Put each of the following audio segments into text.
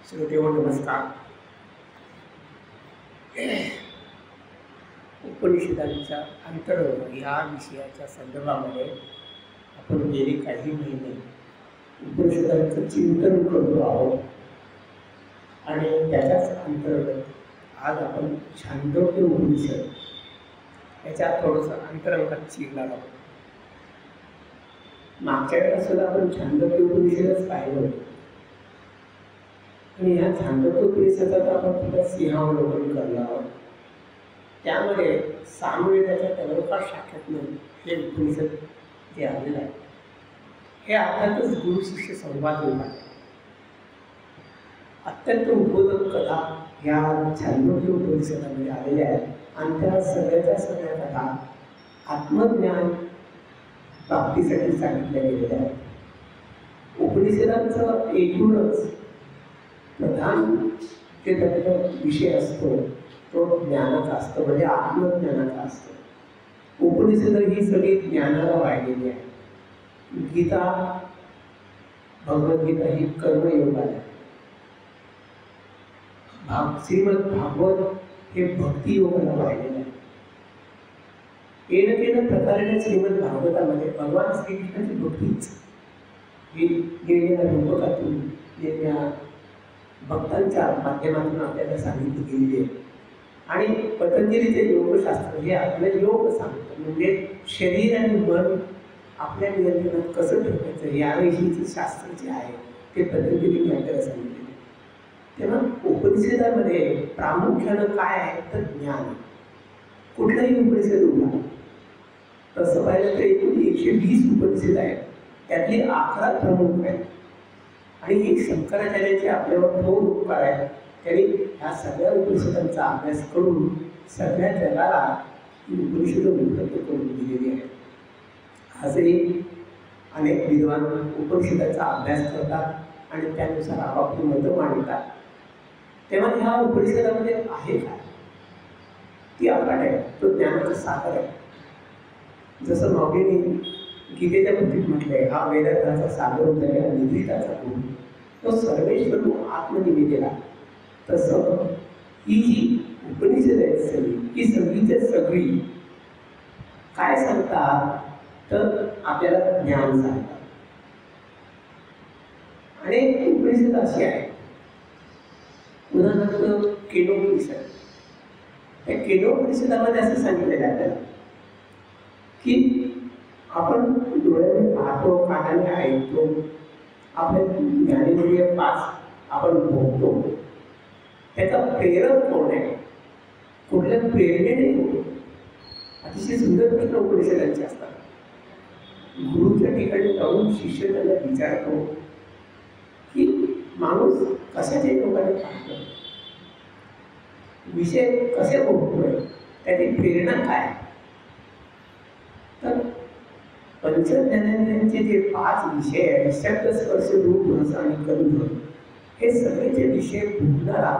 श्रोतेहो नमस्कार. उपनिषदांच्या अंतर्गत या विषयाच्या संदर्भामध्ये आपण गेले काही महिने उपनिषदांचं चिंतन करतो आहोत आणि त्याच्याच अंतर्गत आज आपण छांदोग्य उपनिषद याच्यात थोडंसं अंतरंगात शिरणार आहोत. मागच्या वेळेला सुद्धा आपण छांदोग्य उपनिषदच पाहिलं होतं आणि ह्या छांदोग्य उपनिषदात आपण थोडं सिंहावलोकन करणार आहोत. त्यामध्ये सामवेदाच्या तलवकार शाखेतून हे उपनिषद जे आलेलं आहे हे अर्थातच गुरु शिष्य संवाद रूप आहे. अत्यंत उद्बोधक कथा ह्या छांदोग्य उपनिषदामध्ये आलेल्या आहेत आणि त्या सगळ्या कथा आत्मज्ञान प्राप्तीसाठी सांगितल्या गेलेल्या आहेत. उपनिषदांचं एकूणच प्रधान जे त्याचा विषय असतो तो ज्ञानाचा असतो, म्हणजे आत्मज्ञानाचा असतो. उपनिषद ही सगळी ज्ञानाला वाहिलेली आहे. गीता, भगवद्गीता ही कर्मयोगाला आहे. श्रीमद भागवत हे भक्तियोगाला वाहिलेलं आहे. येणं प्रकारे श्रीमद भागवतामध्ये भगवान श्रीकृष्णाची भक्तीच ही गेलेल्या रूपकातून गेलेल्या भक्तांच्या माध्यमातून आपल्याला सांगितली गेलेली आहे. आणि पतंजलीचे योगशास्त्र हे आपलं योग सांगतं, म्हणजे शरीर आणि मन आपल्या नियंत्रणात कसं ठेवायचं याविषयीचं शास्त्र जे आहे ते पतंजलीने आपल्याला सांगितलेलं आहे. तेव्हा उपनिषदामध्ये प्रामुख्यानं काय आहे तर ज्ञान. कुठलाही उपनिषद उघडा तसं पाहिलं तर एकूण 120 उपनिषद आहेत, त्यातली 11 प्रमुख आहेत. आणि ही शंकराचार्याचे आपल्यावर थोर उपकार आहेत. त्यांनी ह्या सगळ्या उपनिषदांचा अभ्यास करून सगळ्या जगाला ही उपनिषदं उपलब्ध करून दिलेली आहेत. आजही अनेक विद्वान उपनिषदांचा अभ्यास करतात आणि त्यानुसार आपापली मतं मांडतात. तेव्हा ह्या उपनिषदामध्ये आहे काय? ती अफाट आहे, तो ज्ञानाचा सागर आहे. जसं माऊलीने गीतेच्या बाबतीत म्हटलंय, हा वेदांताचा सागर उतरलेला निद्रिताचा गुण, तो सर्वेश्वर आत्मनिवेदेला. तसं ही जी उपनिषद आहेत सगळी ही सगळी काय सांगतात तर आपल्याला ज्ञान सांगतात. अनेक उपनिषद अशी आहे, उदाहरणार्थ केनोपनिषद. त्या केनोपनिषदामध्ये असं सांगितलेलं आहे आपल्याला की आपण डोळ्याने पाहतो, कानाने ऐकतो, आपल्या ज्ञानेंद्रिय 5 आपण भोगतो. त्याचा प्रेरक कोण आहे? कुठल्या प्रेरणेने होतो? अतिशय सुंदर प्रश्न उपनिषदांचे असतात. गुरुच्या ठिकाणी जाऊन शिष्य त्यांना विचारतो की माणूस कशाच्या लोकांनी पाहतो, विषय कसे भोगतोय, त्याची प्रेरणा काय? तर पंचज्ञानेंद्रियांचे जे 5 विषय आहेत, शब्द, स्पर्श, रूप, रस आणि गंध, हे सगळे जे विषय भोगणारा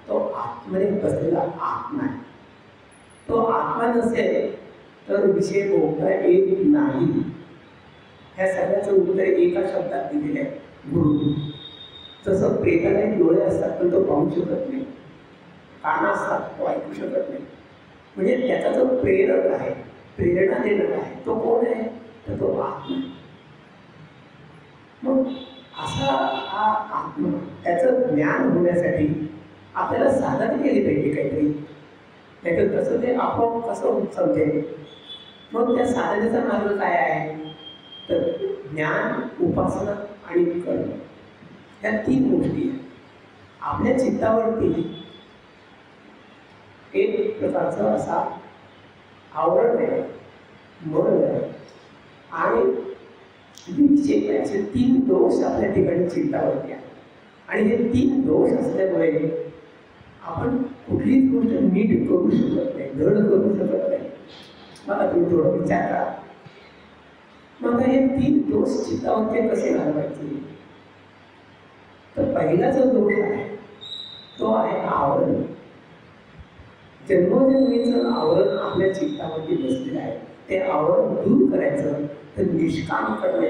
तो आत्म्याने बसलेला आत्मा आहे. तो आत्मा नसेल तर विषय भोगता येत नाही. ह्या सगळ्याचं उत्तर एका शब्दात दिलेलं आहे, गुरु. जसं प्रेताला डोळे असतात पण तो पाहू शकत नाही, कानं असतात तो ऐकू शकत नाही, म्हणजे त्याचा जो प्रेरक आहे, प्रेरणा देणारा आहे, तो कोण आहे तर तो आत्मा. मग असा हा आत्मा, त्याचं ज्ञान होण्यासाठी आपल्याला साधन केली पाहिजे काहीतरी, नाहीतर तसं ते आपोआप कसं समजेल. मग त्या साधनेचा मार्ग काय आहे तर ज्ञान, उपासना आणि कर्म, ह्या 3 गोष्टी आहेत. आपल्या चित्तावरती एक प्रकारचं असा आवरण आहे, मन आहे आणि विक्षेप, असे 3 दोष आपल्या ठिकाणी चित्तावरती आहे. आणि हे 3 दोष असल्यामुळे आपण कुठलीच गोष्ट नीट करू शकत नाही, धड करू शकत नाही. मला तुम्ही थोडं विचार करा. मग हे 3 दोष चित्तावरती कसे घालवायचे? तर पहिला जो दोष आहे तो आहे आवरण. जन्मोजन्मीचं आवरण आपल्या चित्तावरती बसलेलं आहे. ते आवरण दूर करायचं तर निष्काम कर्म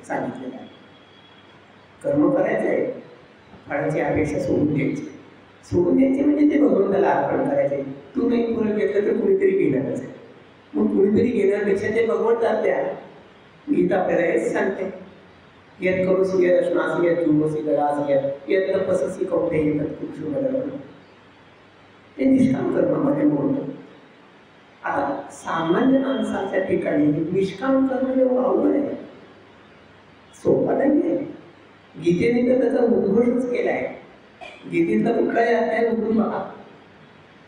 सांगितलेलं आहे. कर्म करायचं आहे फळाची अपेक्षा सोडून द्यायची. सोडून द्यायचे म्हणजे ते भगवंताला अर्पण करायचे. तू नाही फळ घेतलं तर कुणीतरी घेणारच आहे. मग कुणीतरी घेण्यापेक्षा ते भगवंताला द्या. गीता आपल्याला हेच सांगते, यत करोसि यत अश्नासि यत जुहोसि ददासि यत तपस्सि कौन्तेय तत्पुरुषो मदर्पणम्. ते निष्काम कर्मामध्ये बोलतो. आता सामान्य माणसाच्या ठिकाणी निष्काम कर्म एवढं अवघड आहे, सोपं नाही आहे. गीतेने तर त्याचा उद्घोषच केला आहे. गीतेतला कुठलाही अध्याय उघडून बघा,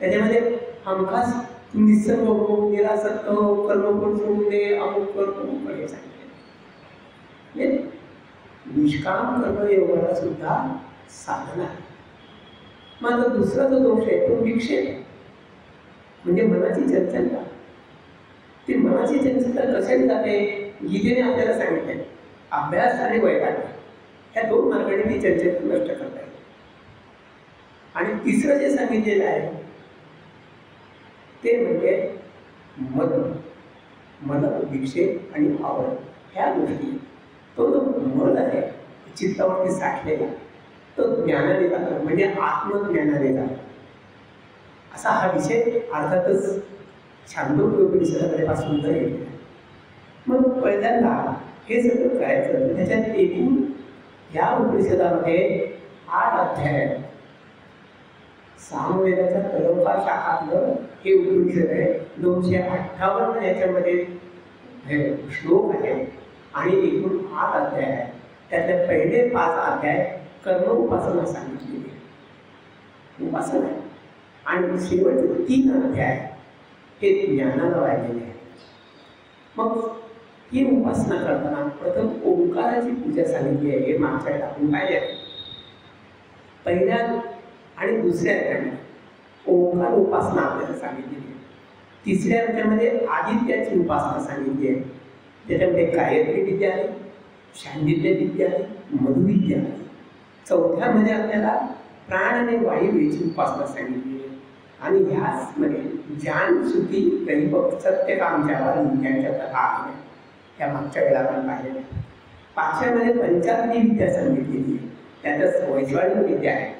त्याच्यामध्ये हमखास निसर्ग हो, निरासक्त हो, कर्मफळ सोडून दे, अमुक कर अमुक कर हे सांगितले. निष्काम कर्म योगाला सुद्धा साधन आहे. माझा दुसरा जो दोष आहे तो विक्षेप, म्हणजे मनाची चंचलता. ती मनाची चंचलता कशाने जाते? गीतेने आपल्याला सांगितले अभ्यास आणि वैराग्य ह्या दोन मार्गाने ती चंचलता नष्ट करता येते. आणि तिसरं जे सांगितलेलं आहे ते म्हणजे मन, विक्षेप आणि आवड ह्या गोष्टी. तो जो मन आहे चित्तावरती साठलेला तो ज्ञानाने जातो, म्हणजे आत्मज्ञानाने जातो. असा हा विषय अर्थातच छांदोग्योपनिषदाकडे पासून तर येतो. मग पहिल्यांदा हे सगळं करायचं तर त्याच्यात एकूण या उपनिषदामध्ये 8 अध्याय आहेत. सामवेदाच्या कलमकार शाखातलं हे उपनिषद आहे. 258 याच्यामध्ये श्लोक आहेत आणि एकूण 8 अध्याय आहेत. त्यातले पहिले 5 अध्याय कर्म उपासना सांगितलेली आहे, उपासना आहे. आणि शेवटचे 3 अध्याय हे ज्ञानाला वाहिलेले आहेत. मग ही उपासना करताना प्रथम ओंकाराची पूजा सांगितली आहे. हे मागच्या वेळेला आपण पाहिजे. पहिल्या आणि दुसऱ्या अध्यायामध्ये ओंकार उपासना आपल्याला सांगितलेली आहे. तिसऱ्या अध्यायामध्ये आदित्याची उपासना सांगितली आहे. त्याच्यामध्ये गायत्री विद्या आहे, शांडिल्य विद्या आहे, मधुविद्या आहे. चौथ्यामध्ये आपल्याला प्राण आणि वायू याची उपासना सांगितली आहे. आणि ह्याचमध्ये ज्ञान, श्रुती, दैवक, सत्यकामच्या यांच्या कथा आहेत. त्या मागच्या वेळेला आपण पाहिलेल्या. 5व्यामध्ये पंचाग्नी विद्या सांगितलेली आहे. त्यातच वैश्वानिक विद्या आहे.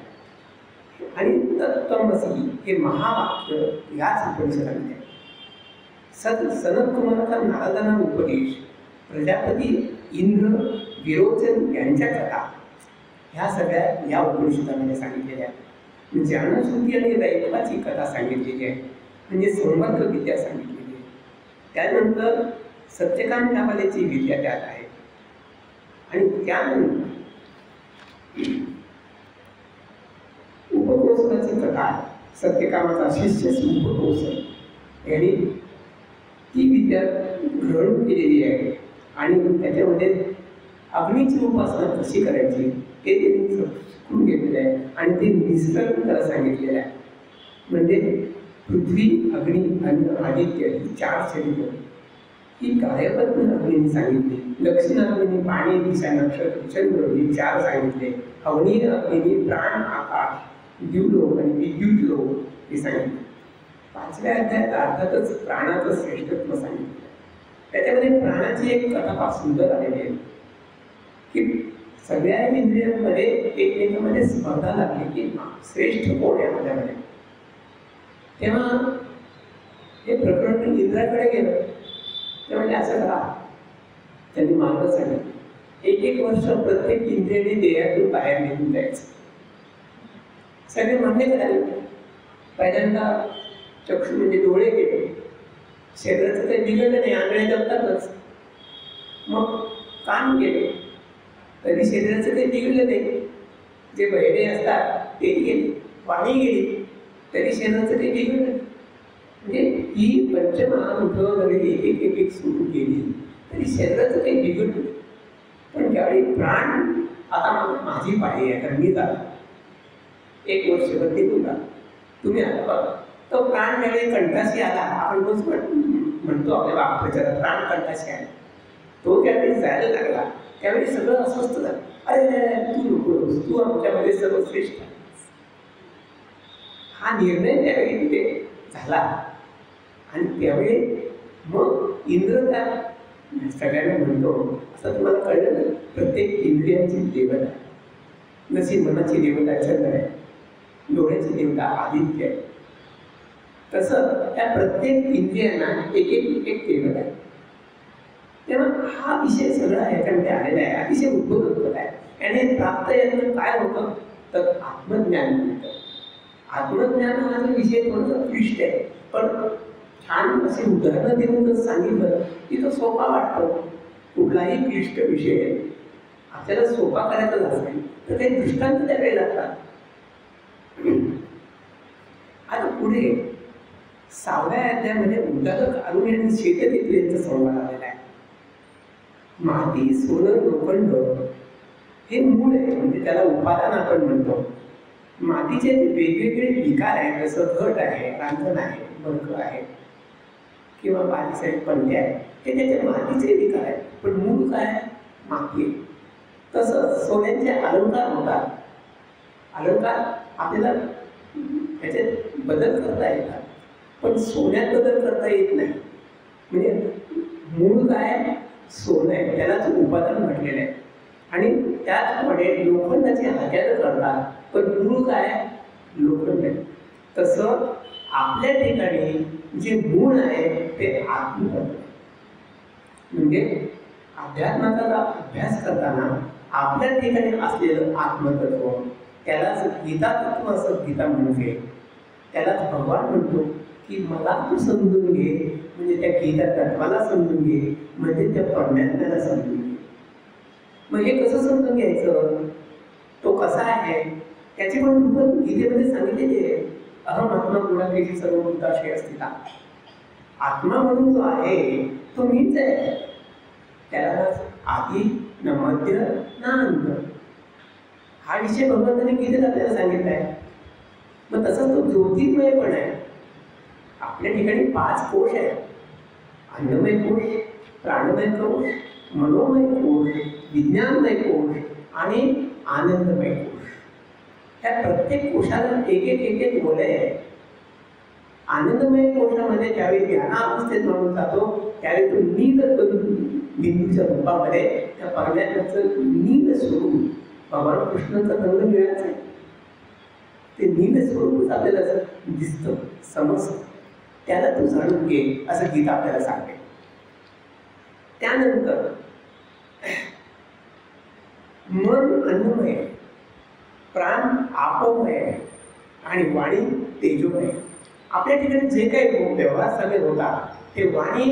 आणि तत्त्वमसी हे महावाक्य याच उपनिषदामध्ये आहे. सनत कुमाराचा नारदांना उपदेश, प्रजापती, इंद्र, विरोचन यांच्या कथा ह्या सगळ्या या उपनिषदामध्ये सांगितलेल्या आहेत. ज्ञानश्रुती आणि दैवकाची कथा सांगितलेली आहे, म्हणजे संवर्ग विद्या सांगितलेली आहे. त्यानंतर सत्यकाम नावाची विद्या त्यात आहे. आणि त्यानंतर उपकोसनाची कथा आहे. सत्यकामाचा शिष्य उपकोस यांनी ती विद्या ग्रहण केलेली आहे. आणि त्याच्यामध्ये अग्नीची उपासना कशी करायची ते त्यांनी शिकून घेतलेलं आहे. आणि ते निसर्ग त्याला सांगितलेलं आहे. म्हणजे पृथ्वी, अग्नी आणि आदित्य ही 4 शरीर ही कार्यपद्धती अग्नीने सांगितली. दक्षिण अग्नीने पाणी, दिशा, नक्षत्र, चंद्र ही 4 सांगितले. अवनीय अग्नीने प्राण, आकाश, दिवलोक आणि विद्युत लोक हे सांगितले. 5व्या अध्यायात अर्थातच प्राणाचं श्रेष्ठत्व सांगितलं. त्याच्यामध्ये प्राणाची एक कथा फार सुंदर आलेली आहे की सगळ्या इंद्रियांमध्ये एकमेकांमध्ये स्पर्धा लागली की श्रेष्ठ कोण आहे आपल्यामध्ये. तेव्हा हे प्रकरण इंद्राकडे गेलं. ते म्हणजे असं करा, त्यांनी मार्ग सांगितलं. 1 वर्ष प्रत्येक इंद्रियाने देहातून बाहेर निघून जायचं. सगळे मान्य करायला. पहिल्यांदा चक्षु म्हणजे डोळे गेले. शरीराचं काही बिघडलं नाही, आंधळे जगतातच. मग कान गेले तरी शरीराचं काही बिघडलं नाही. जे बहिरे असतात तेही गेले. वाणी गेली तरी शरीराचं काही बिघडलं नाही. म्हणजे ही पंचमहाभूतं जरी एक एक सुरू केली तरी शरीराचं काही बिघडलं. पण ज्यावेळी प्राण आता माझी पाळी आहे तर मी जातो, 1 वर्षभर निघून जा, तुम्ही आता बघा. तो प्राण ज्यावेळी कंठाशी आला, आपण रोज म्हणतो आपल्या वाक्प्रचारात प्राण कंठाशी आला. तो ज्यावेळी जायला लागला त्यावेळी सगळं अस्वस्थ झालं. अरे तू नको, तू आमच्यामध्ये सर्वश्रेष्ठ. हा निर्णय त्यावेळी तिथे झाला. आणि त्यावेळी मग इंद्र त्या सगळ्यांना म्हणतो, असं तुम्हाला कळलं ना, प्रत्येक इंद्रियांची देवता आहे. जशी मनाची देवता चंद्र आहे, डोळ्याची देवता आदित्य आहे, तसं त्या प्रत्येक इंद्रियांना एक एक एक देवता आहे. तेव्हा हा विषय सगळा याच्यामध्ये आलेला आहे, अतिशय उद्बोधक आहे. आणि प्राप्त यातनं काय होतं तर आत्मज्ञान मिळतं. आत्मज्ञान हा जो विषय थोडंसं क्लिष्ट आहे, पण छान असे उदाहरणं देऊन जर सांगितलं की तो सोपा वाटतो. कुठलाही क्लिष्ट विषय आपल्याला सोपा करायचा असेल तर काही दृष्टांत द्यावे लागतात. आता पुढे 6व्या अध्यायामध्ये उदाहरक अरुणी आणि शेतकेतू यांचा संवाद आलेला आहे. माती, सोनं, लोखंड हे मूळ आहे, म्हणजे त्याला उपादान आपण म्हणतो. मातीचे वेगवेगळे विकार आहेत, जसं घट आहे, रांजण आहे, बर्क आहे किंवा बारीक पंटे आहे, ते त्याचे मातीचे विकार आहेत. पण मूळ काय आहे? माती आहे. तसंच सोन्याचे अलंकार होतात. अलंकार आपल्याला त्याच्यात बदल करता येतात, पण सोन्यात बदल करता येत नाही. म्हणजे मूळ काय? सोनं आहे, त्यालाच उपादान म्हटलेलं आहे. आणि त्याचप्रमाणे लोखंडाची हात्यानं करतात, पण मूळ काय? लोखंड आहे. तसं आपल्या ठिकाणी जे मूळ आहे ते आत्मतत्व आहे. म्हणजे अध्यात्माचा अभ्यास करताना आपल्या ठिकाणी असलेलं आत्मतत्व, त्यालाच गीतातत्व असं गीता म्हणते. त्यालाच भगवान म्हणतो की मला तू समजून घे, म्हणजे त्या गीता तत्वाला समजून घे, म्हणजे त्या परमात्म्याला समजून घे. मग हे कसं समजून घ्यायचं? तो कसा आहे त्याची पण रूपं गीतेमध्ये सांगितलेली आहे. अहम आत्मा गुणाकेशी सर्वभूताशय अस्थिता. आत्मा म्हणून जो आहे तो मीच आहे. त्याला आधी न मध्य ना अंत हा विषय भगवंताने गीतेत आपल्याला सांगितला आहे. मग तसंच तो ज्योतिर्मय पण आहे. आपल्या ठिकाणी 5 कोश आहेत. अन्नमय कोश, प्राणमय कोश, मनोमय कोश, विज्ञानमय कोश आणि आनंदमय कोश. त्या प्रत्येक कोशाला एक एक एक वलय आहे. आनंदमय कोशामध्ये ज्यावेळी ध्यानावस्थेत माणूस जातो त्यावेळी तो नील बिंदूच्या रूपामध्ये त्या परमात्म्याचं नील स्वरूप भगवान कृष्णाचा रंग मिळायचा आहे. ते नील स्वरूपच आपल्याला दिसतं, समजतं. त्याला तू जाणून घे असं गीता आपल्याला सांगते. त्यानंतर मन अन्नमय, प्राण आपमय आणि वाणी तेजोमय. आपल्या ठिकाणी जे काही व्यवहार सगळे होतात ते वाणी,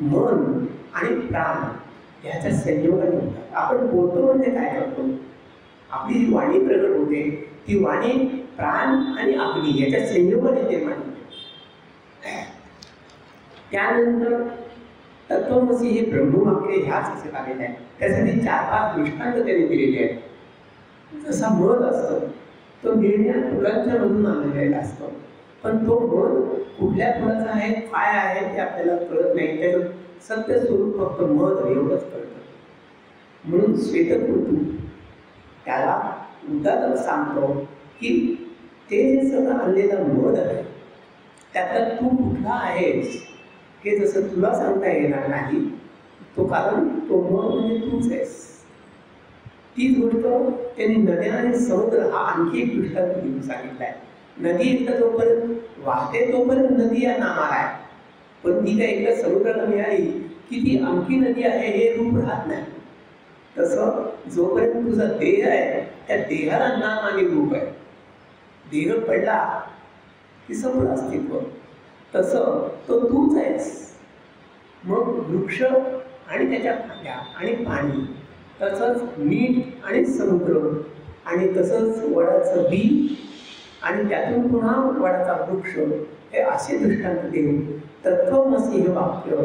मन आणि प्राण ह्याच्या संयोगाने होतात. आपण बोलतो म्हणजे काय करतो? आपली जी वाणी प्रगट होते ती वाणी प्राण आणि अग्नी याच्या संयोगाने निर्माण होते. त्यानंतर तत्वमसी हे ब्रह्मवाक्य ह्याच असे आलेले आहे. त्यासाठी 4-5 दृष्टांत त्यांनी दिलेले आहेत. जसा मन असतो तो निर्णय फुलांच्या मधून आलेला असतो, पण तो मन कुठल्या फुलाचा आहे, काय आहे ते आपल्याला कळत नाही. त्याचं सत्य स्वरूप फक्त मध एवढंच कळतं. म्हणून श्वेतकेतू त्याला उदाहरण सांगतो की ते जे सगळं आणलेलं मध आहे त्यातला तू कुठला आहेस हे जसं तुला सांगता येणार नाही, तो कारण तो मध म्हणजे तूच आहेस. तीच गोष्ट त्यांनी नद्या आणि समुद्र हा आणखी एक दृष्टांत देऊन सांगितला आहे. नदी एकदा जोपर्यंत वाहते तोपर्यंत नदी या नामाला आहे, पण ती काय एकदा समुद्राला मिळाली की ती आणखी नदी आहे हे रूप राहत नाही. तसं जोपर्यंत तुझा देह आहे त्या देहाला नाम आणि रूप आहे. देह पडला की सगळं अस्तित्व. तसं तो तूच आहेस. मग वृक्ष आणि त्याच्या फांद्या आणि पाणी, तसंच मीठ आणि समुद्र, आणि तसंच वडाचं बी आणि त्यातून पुन्हा वडाचा वृक्ष, हे असे दृष्टांत देऊन तत्वमसी हे वाक्य,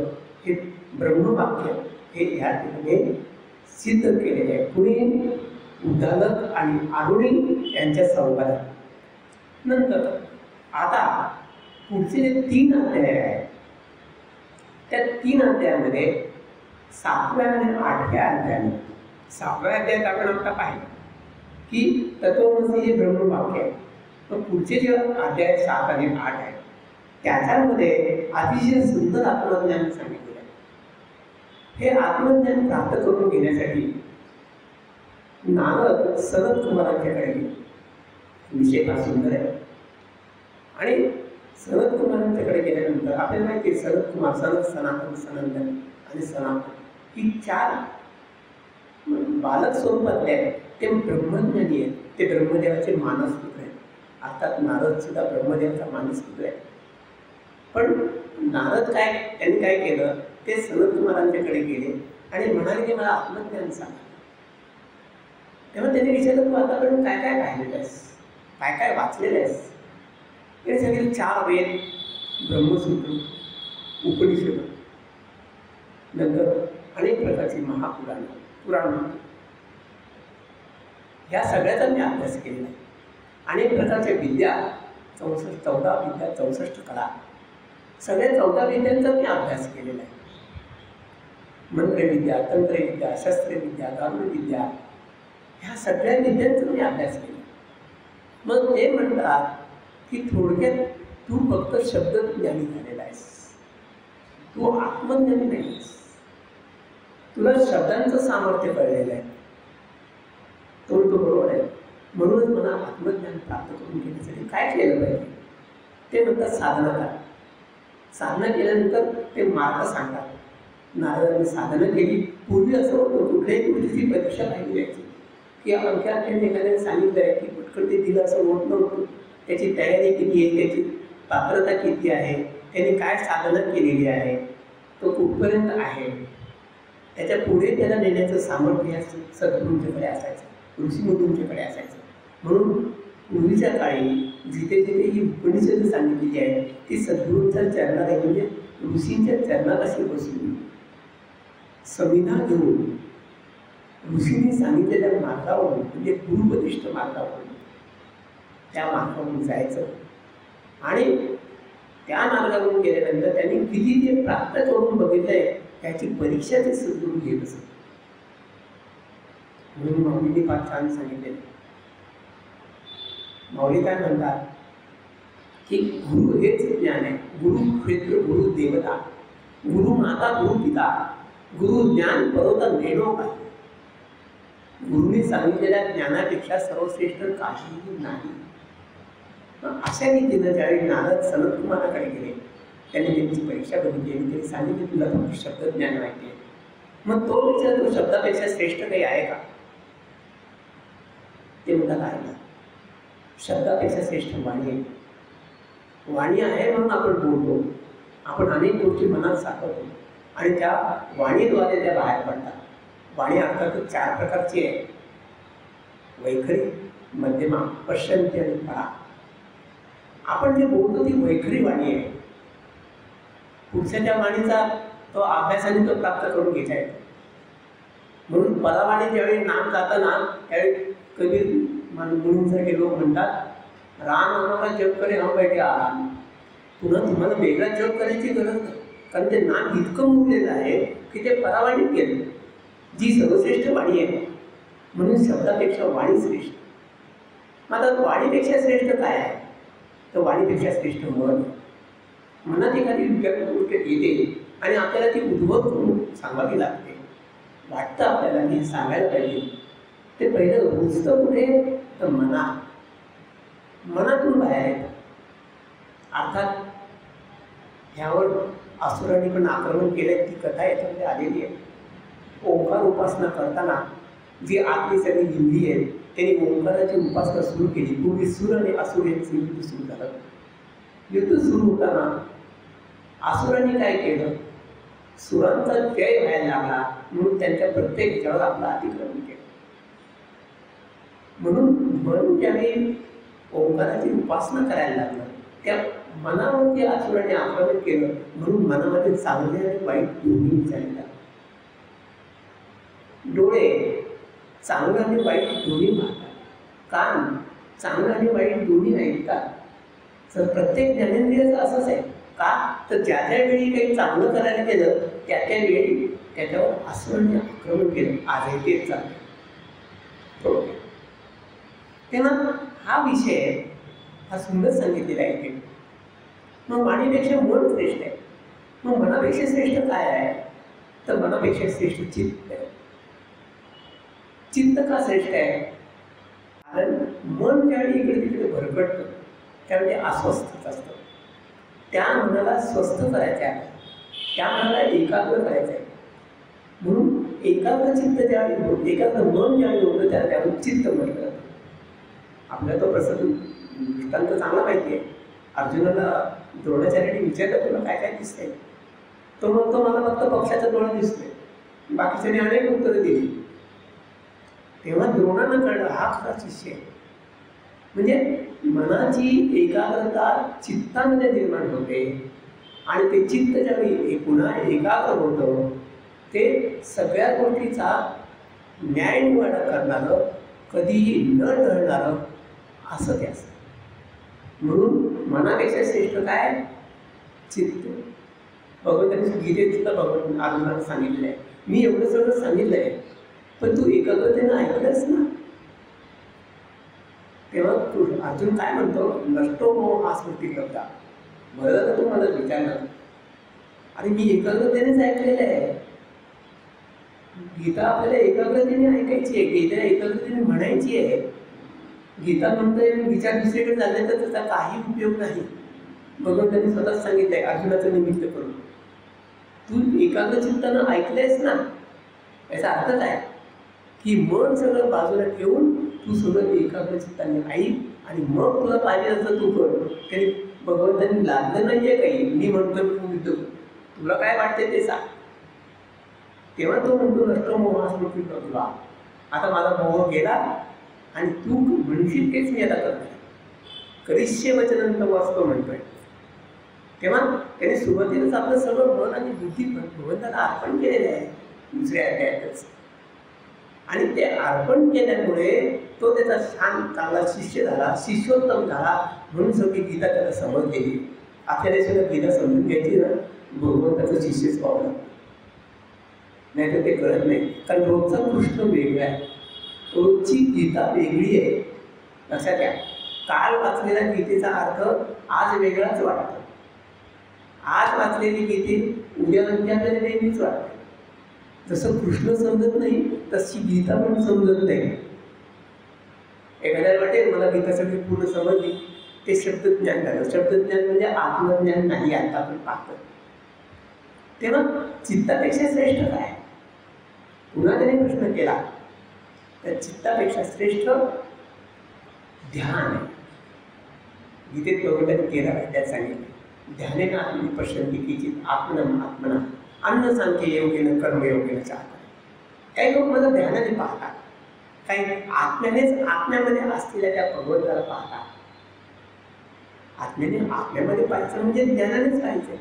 हे ब्रह्मवाक्य हे या ठिकाणी सिद्ध केलेले आहे. पुढे उद्दालक आणि आरुणी यांच्या संवादात. नंतर आता पुढचे जे 3 अध्याय आहेत त्या 3 अध्यायामध्ये 7व्या आणि 8व्या अध्यायामध्ये, 6व्या अध्यायात आपण आता पाहिलं की तत्वमसी हे ब्रह्मवाक्य आहे. तर पुढचे जे अध्याय 7 आणि 8 आहेत त्याच्यामध्ये अतिशय सुंदर आत्मज्ञान सांगितलेलं आहे. हे आत्मज्ञान प्राप्त करून घेण्यासाठी नारद सनत कुमारांच्याकडे गेले. विषय फार सुंदर आहे. आणि सनत कुमारांच्याकडे गेल्यानंतर आपल्याला माहिती आहे सनत कुमार, सनत, सनातन, सनंदन आणि सनातन ही 4 बालक स्वरूपातले आहेत. ते ब्रह्मज्ञानी आहेत. ते ब्रह्मदेवाचे मानसपुत्र आहेत. अर्थात नारद सुद्धा ब्रह्मदेवाचा मानसपुत्र आहे. पण नारद त्यांनी काय केलं, ते सनत कुमारांच्याकडे गेले आणि म्हणाले की मला आत्मज्ञान सांगा. तेव्हा त्यांनी विचारलं तू आतापर्यंत काय काय पाहिलेलं आहेस, काय काय वाचलेलं आहेस. ते सांगितलं 4 वेद, ब्रह्मसूत्र, उपनिषद, नंतर अनेक प्रकारची पुराण, ह्या सगळ्याचा मी अभ्यास केलेला आहे. अनेक प्रकारच्या विद्या, 14 विद्या, 64 कला, सगळ्या 14 विद्यांचा मी अभ्यास केलेला आहे. मंत्रविद्या, तंत्रविद्या, शस्त्रविद्या, गारुडविद्या, ह्या सगळ्या विद्यांचा मी अभ्यास केला. मग ते म्हणतात की थोडक्यात तू फक्त शब्दज्ञानी झालेला आहेस, तू आत्मज्ञानी नाही आहेस. तुला शब्दांचं सामर्थ्य कळलेलं आहे. तो बरोबर आहे. म्हणूनच मला आत्मज्ञान प्राप्त करून घेण्यासाठी काय केलं पाहिजे ते म्हणतात साधना करा. साधना केल्यानंतर ते मार्ग सांगतात. नारदांनी साधना केली. पूर्वी असं होतं कुठल्याही गोष्टीची परीक्षा पाहिली जायची की अवघ्या एखाद्याने सांगितलं आहे की पटकन ते दिलं असं होत नव्हतं. त्याची तयारी किती आहे, त्याची पात्रता किती आहे, त्यांनी काय साधना केलेली आहे, तो कुठपर्यंत आहे, त्याच्या पुढे त्याला नेण्याचं सामर्थ्य सद्गुरूंच्याकडे असायचं, ऋषीमुनींच्याकडे असायचं. म्हणून पूर्वीच्या काळी जिथे जिथे ही उपनिषद सांगितलेली आहे ती सद्गुरूंच्या चरणाला म्हणजे ऋषींच्या चरणापाशी बसून संविधा घेऊन ऋषींनी सांगितलेल्या मार्गावरून म्हणजे गुरुपदिष्ट मार्गावरून त्या मार्गावरून जायचं. आणि त्या मार्गावरून गेल्यानंतर त्यांनी किती ते प्राप्त करून बघितलंय त्याची परीक्षा ते सद्गुरू घेत असत. म्हणून माऊलींनी फार छान सांगितलेलं. माऊली काय म्हणतात की गुरु हेच ज्ञान आहे. गुरु क्षेत्र, गुरु देवता, गुरु माता, गुरु पिता, गुरु ज्ञान परोता नेणो काय. गुरुने सांगितलेल्या ज्ञानापेक्षा सर्वश्रेष्ठ काहीही नाही. अशा रीतीनं ज्यावेळी नारद सनत कुमाराकडे गेले त्यांनी त्यांची परीक्षा बघितली आणि त्यांनी सांगितले तुला फक्त शब्दज्ञान माहिती आहे. मग तो विचार तो शब्दापेक्षा श्रेष्ठ काही आहे का. ते म्हणतात आहे ना. शब्दापेक्षा श्रेष्ठ वाणी आहे. वाणी आहे म्हणून आपण बोलतो, आपण अनेक गोष्टी मनात साठवतो आणि त्या वाणीद्वारे त्या बाहेर पडतात. वाणी अर्थातच 4 प्रकारची आहे. वैखरी, मध्यमा, पश्चंती आणि परा. आपण जे बोलतो ती वैखरी वाणी आहे. पुढच्या वाणीचा तो अभ्यासाने तो प्राप्त करून घ्यायचा आहे. म्हणून परावाणी ज्यावेळी नाम जातं ना त्यावेळी कबीर मुनींसारखे लोक म्हणतात राम आम्हाला जप करे हम बैठे आराम. पुन्हा तुम्हाला वेगळा जप करायची गरज नाही, कारण ते नाम इतकं मुरलेलं आहे की ते परावाणीत गेलं, जी सर्वश्रेष्ठ वाणी आहे. म्हणून शब्दापेक्षा वाणी श्रेष्ठ. मला वाणीपेक्षा श्रेष्ठ काय आहे तर वाणीपेक्षा श्रेष्ठ मन. मनात एखादी गोष्ट येते आणि आपल्याला ती उद्भव करून सांगावी लागते. वाटतं आपल्याला की सांगायला पाहिजे. ते पहिलं रुजतं कुठे तर मनातून बाहेर येतं. अर्थात ह्यावर असुरांनी पण आक्रमण केलं ती कथा याच्यामध्ये आलेली आहे. ओंकार उपासना करताना जी आतली सगळी हिंदी आहे त्यांनी ओंकाराची उपासना सुरू केली. पूर्वी सुर आणि असुर यांचं युद्ध सुरू झालं. युद्ध सुरू होताना असुरांनी काय केलं, सुरांचा जय व्हायला लागला म्हणून त्यांच्या प्रत्येक ह्याच्यावर आपलं अतिक्रमण केलं. म्हणून मन ज्यावेळी ओंकाराची उपासना करायला लागलं त्या मनावरती असुरांनी आक्रमण केलं. म्हणून मनामध्ये चांगले आणि वाईट दोन्ही विचारले. डोळे चांगलं आणि वाईट दोन्ही पाहतात, कान चांगलं आणि वाईट दोन्ही ऐकतात. तर प्रत्येक ज्ञानेंद्रियाचं असंच आहे. का तर ज्या ज्या वेळी काही चांगलं करायला गेलं त्या वेळी त्याच्यावर असुरांनी आक्रमण केलं. आजही तेच चालतं. तेव्हा हा विषय हा सुंदर सांगितलेला आहे. मग वाणीपेक्षा मन श्रेष्ठ आहे. मग मनापेक्षा श्रेष्ठ काय आहे तर मनापेक्षा श्रेष्ठ चित्त आहे. चित्त का श्रेष्ठ आहे? कारण मन ज्यावेळी इकडे तिकडे भरकटतं त्यावेळी ते अस्वस्थच असतं. त्या मनाला स्वस्थ करायचं आहे, त्या मनाला एकाग्र करायचं आहे. म्हणून एकाग्र चित्त ज्यावेळी होतं, एकाग्र मन ज्यावेळी होतं त्याला त्यावेळी चित्त म्हटलं जातं. आपल्याला तो प्रसंग दृष्टांत चांगला माहिती आहे. अर्जुनाला द्रोणाचार्याने विचारलं, तुला काय काय दिसतंय? तो म्हणतो, मला फक्त पक्षाचा डोळा दिसतोय. बाकीच्याने अनेक उत्तरं दिली. तेव्हा द्रोणांना कळलं हा खरा शिष्य आहे. म्हणजे मनाची एकाग्रता चित्तामध्ये निर्माण होते आणि ते चित्त ज्यावेळी पुन्हा एकाग्र होतं ते सगळ्या गोष्टीचा न्यायनिवाडा करणारं, कधीही न ढळणारं असं ते असतं. म्हणून मनापेक्षा श्रेष्ठ काय? चित्त. भगवंतांनी गीतेत सुद्धा भगवंत अर्जुनाला सांगितलं आहे, मी एवढं सगळं सांगितलं आहे पण तू एकाग्रतेनं ऐकलंस ना. तेव्हा तू अर्जुन काय म्हणतो, नष्टो मोह हा स्मृती लब्धा. बरं तर तू मला विचारलं, अरे मी एकाग्रतेनेच ऐकलेलं आहे. गीता आपल्याला एकाग्रतेने ऐकायची आहे, गीता एकाग्रतेने म्हणायची आहे. गीता म्हणतोय विचार दुसरीकडे झाले तर त्याचा काही उपयोग नाही. भगवंतांनी स्वतःच सांगितलंय अर्जुनाचं निमित्त करून, तू एकाग्र चित्तानं ऐकलंयस ना. याचा अर्थ काय की मन सगळं बाजूला ठेवून तू सगळं एकाग्र चित्ताने ऐक आणि मग तुला पाहिजे असं तू कर. तरी भगवंतांनी लागलं नाहीये काही, मी म्हणतो तुला काय वाटते ते सांग. तेव्हा तो म्हणतो नष्ट मोह स्मृती तुला. आता माझा मोह गेला आणि तू म्हणशील तेच मी आता करणार. करिष्ये वचनंत वाचतो म्हणतोय. तेव्हा त्याने सुरुवातीलाच आपलं सगळं मन आणि बुद्धी भगवंताला अर्पण केलेलं आहे दुसऱ्या अध्यायातच. आणि ते अर्पण केल्यामुळे तो त्याचा छान चांगला शिष्य झाला, शिष्योत्तम झाला. म्हणून सगळी गीता त्याला समजलेली. आपल्याला सुद्धा गीता समजून घ्यायची ना, भगवंताचं शिष्यच पावलं, नाही तर ते कळत नाही. कारण रोजचा कृष्ण वेगळा आहे, रोजची गीता वेगळी आहे. लक्षात घ्या, काल वाचलेल्या गीतेचा अर्थ आज वेगळाच वाटतो. आज वाचलेली गीते उद्या आपल्याला वेगळीच वाटते. जसं कृष्ण समजत नाही तशी गीता पण समजत नाही. एखाद्याला वाटेल मला गीता सगळी पूर्ण समजली, ते शब्दज्ञान झालं. शब्दज्ञान म्हणजे आत्मज्ञान नाही, आता आपण पाहतो. तेव्हा चित्तापेक्षा श्रेष्ठ काय? पुन्हा त्याने प्रश्न केला, तर चित्तापेक्षा श्रेष्ठ ध्यान आहे. गीतेत भगवंतांनी 13 अध्यायात सांगितले, ध्यानेन आत्मनि पश्यन्ति केचित् आत्मनं आत्मना अन्न सांख्ये योगेन कर्मयोगेन चालतात. काही लोक मला ध्यानाने पाहतात, काही आत्म्यानेच आत्म्यामध्ये असलेल्या त्या भगवंताला पाहतात. आत्म्याने आत्म्यामध्ये पाहायचं म्हणजे ज्ञानानेच पाहायचं.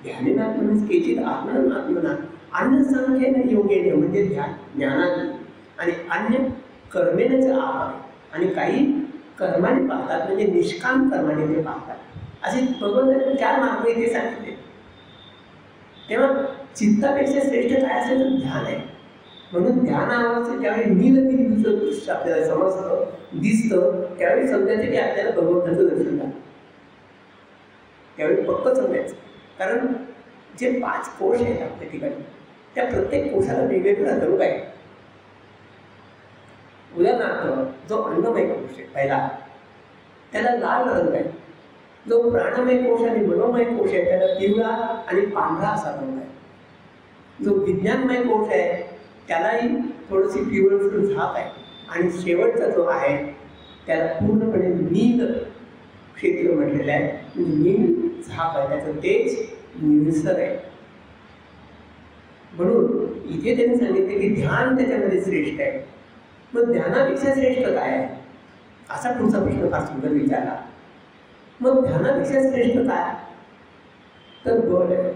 ध्यानेन आत्मनच केचित् आत्मनं आत्मना अन्न सांख्येन योगेन म्हणजे ध्यान ज्ञानाने, आणि अन्य कर्मेनच आहार, आणि काही कर्माने पाहतात म्हणजे निष्काम कर्माने ते पाहतात. असे भगवंतांनी 4 मार्ग इथे सांगितले. तेव्हा चित्तापेक्षा श्रेष्ठ काय असेल तर ध्यान आहे. म्हणून ध्यानावरचं ज्यावेळी नीलगिरीचं दृश्य आपल्याला समजतं, दिसतं, त्यावेळी समजायचं की आपल्याला भगवंताचं दर्शन झालं. त्यावेळी पक्क समजायचं. कारण जे 5 कोश आहेत आपल्या ठिकाणी, त्या प्रत्येक कोशाला वेगवेगळा रंग आहे. उदाहरणार्थ जो अन्नमय कोश आहे पहिला, त्याला लाल रंग आहे. जो प्राणमय कोश आणि मनोमय कोश आहे त्याला पिवळा आणि पांढरा असा रंग आहे. जो विज्ञानमय कोश आहे त्यालाही थोडीशी पिवळसर झाक आहे. आणि शेवटचा जो आहे त्याला पूर्णपणे नील क्षेत्र म्हटलेलं आहे. नील झाक आहे, त्याचं तेज निळसर आहे. म्हणून इथे त्यांनी सांगितले की ध्यान त्याच्यामध्ये श्रेष्ठ आहे. मग ध्यानापेक्षा श्रेष्ठ काय आहे असा पुढचा प्रश्न फार सुंदर विचारला. मग ध्यानापेक्षा श्रेष्ठ काय? तर बळ आहे.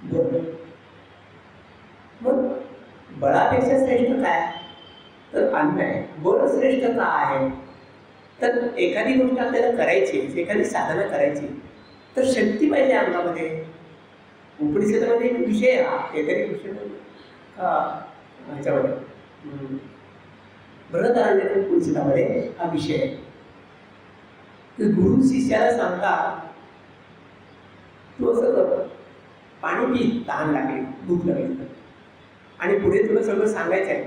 बळ. मग बळापेक्षा श्रेष्ठ काय? तर अन्न आहे. बळ श्रेष्ठ का आहे? तर एखादी गोष्ट आपल्याला करायची, एखादी साधना करायची तर शक्ती पाहिजे अंगामध्ये. उपनिषदामध्ये एक विषय हा, एखादी विषय ह्याच्यामध्ये बृहदारण्यक उपनिषदामध्ये हा विषय आहे. गुरु शिष्याला सांगतात, तू असं कर, पाणी पी, तहान लागली, भूक लागली तर. आणि पुढे तुला सगळं सांगायचं आहे.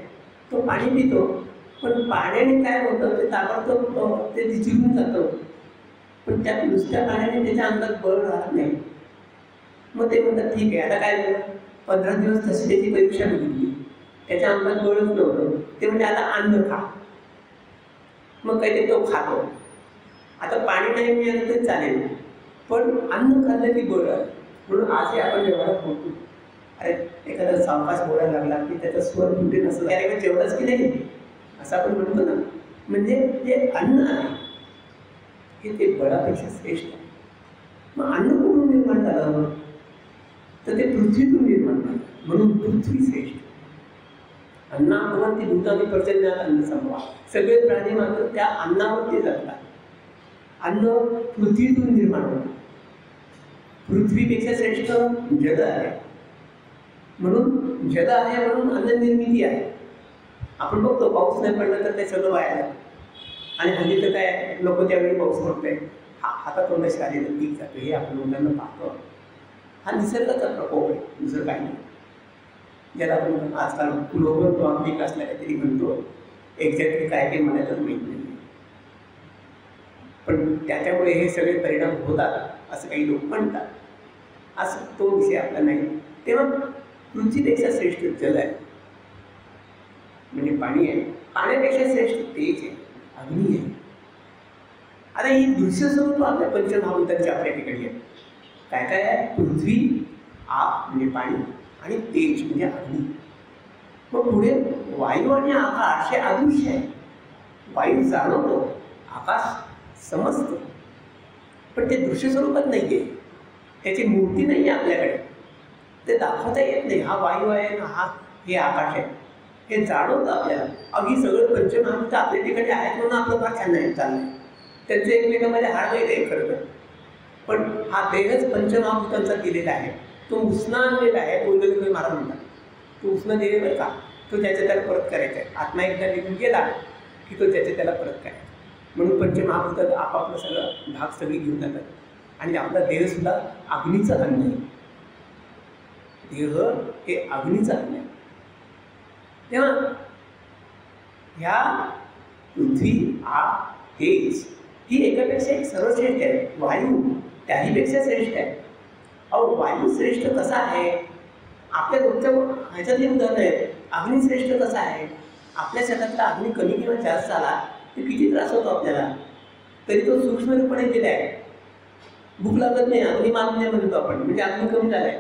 तो पाणी पितो, पण पाण्याने काय होतं ते ताबडतोब ते जिरून जातं. पण त्या नुसत्या पाण्याने त्याच्या अंगात बळ राहत नाही. मग ते म्हणतात ठीक आहे, आता काय झालं, 15 दिवस तशी त्याची परीक्षा बघितली, त्याच्या अंगात बळच नव्हतं. ते म्हणजे आता अन्न खा. मग काही ते तो खातो. आता पाणी नाही मिळालं तरी चालेल, पण अन्न खाल्लं की बळ आहे. म्हणून आजही आपण व्यवहारात बोलतो, अरे एखादा सावकाश बोलायला लागला की त्याचा स्वर कुठे नसतो, त्याने जेवढंच की नाही असं आपण म्हणतो ना. म्हणजे जे अन्न आहे हे ते बळापेक्षा श्रेष्ठ आहे. मग अन्न कुठून निर्माण झालं, तर ते पृथ्वीतून निर्माण झालं. म्हणून पृथ्वी श्रेष्ठ. अन्नावरती भूतानी पर्जन्यात अन्न संभवा. सगळे प्राणी मात्र त्या अन्नावरती जगतात. अन्न पृथ्वीतून निर्माण होतं. पृथ्वीपेक्षा श्रेष्ठ जल आहे. म्हणून जल आहे म्हणून अन्न निर्मिती आहे. आपण बघतो पाऊस नाही पडला तर ते सगळं वाया जातं. आणि हल्ली तर काय लोक त्यावेळी पाऊस पडतोय, हातातोंडाशी आलेलं पीक जातं, हे आपण मुलांना पाहतो. हा निसर्गाचा प्रकोप आहे, दुसरं काही नाही. ज्याला आपण आजकाल ग्लोबल वॉर्मिंग असल्या काहीतरी म्हणतो, एक्झॅक्टली काय ते मला तर माहीत नाही. पण त्याच्यामुळे हे सगळे परिणाम होतात असं काही लोक म्हणतात. असं तो विषय आपला नाही. तेव्हा पृथ्वीपेक्षा श्रेष्ठ जल आहे, म्हणजे पाणी आहे. पाण्यापेक्षा श्रेष्ठ तेज आहे, अग्नी आहे. आता ही दृश्य स्वरूप आपल्या पंचमहाभूतांची आपल्या ठिकाणी आहे. काय काय आहे, पृथ्वी, आग म्हणजे पाणी, आणि तेज म्हणजे अग्नी. मग पुढे वायू आणि आकाश हे अदृश्य आहे. वायू जाणवतो, आकाश समजतं, पण ते दृश्य स्वरूपात नाही आहे. त्याची मूर्ती नाही आहे आपल्याकडे, ते दाखवता येत नाही. हा वायू आहे ना, हे आकाश आहे, हे जाणवतं आपल्याला. अगदी सगळं पंचमहाभूत आपल्या ठिकाणी आहेत म्हणून आपलं फार छान नाही चाललंय. त्यांचं एकमेकांमध्ये हाडवैल आहे खरं तर. पण हा देहच पंचमहाभूतांचा केलेला आहे. तो उसना आणलेला आहे. गोंधळी महाराज म्हणतात, तो उसना देह बरं का, तो त्याच्या त्याला परत करायचा आहे. आत्मा एकदा निघून गेला की तो त्याच्या त्याला परत करायचा. म्हणून पंचमहाभूतात आपापलं सगळं भाग सगळी घेऊन जातात. आणि आपला देहसुद्धा अग्नीचं अन्न आहे. देह हे अग्नीचं अन्न आहे. तेव्हा ह्या पृथ्वी, आग, तेज ही एकापेक्षा एक सर्वश्रेष्ठ आहे. वायू त्याहीपेक्षा श्रेष्ठ आहे. अहो वायू श्रेष्ठ कसा आहे, आपल्या रोजच्या ह्याच्यातली उदाहरणं आहेत. अग्नी श्रेष्ठ कसा आहे, आपल्या शरीरातला अग्नी कमी किंवा जास्त झाला तर किती त्रास होतो आपल्याला, तरी तो सूक्ष्मपणे दिला आहे. भूक लागत नाही, अग्नी मागणे म्हणतो आपण, म्हणजे अग्नी कमी झाला आहे.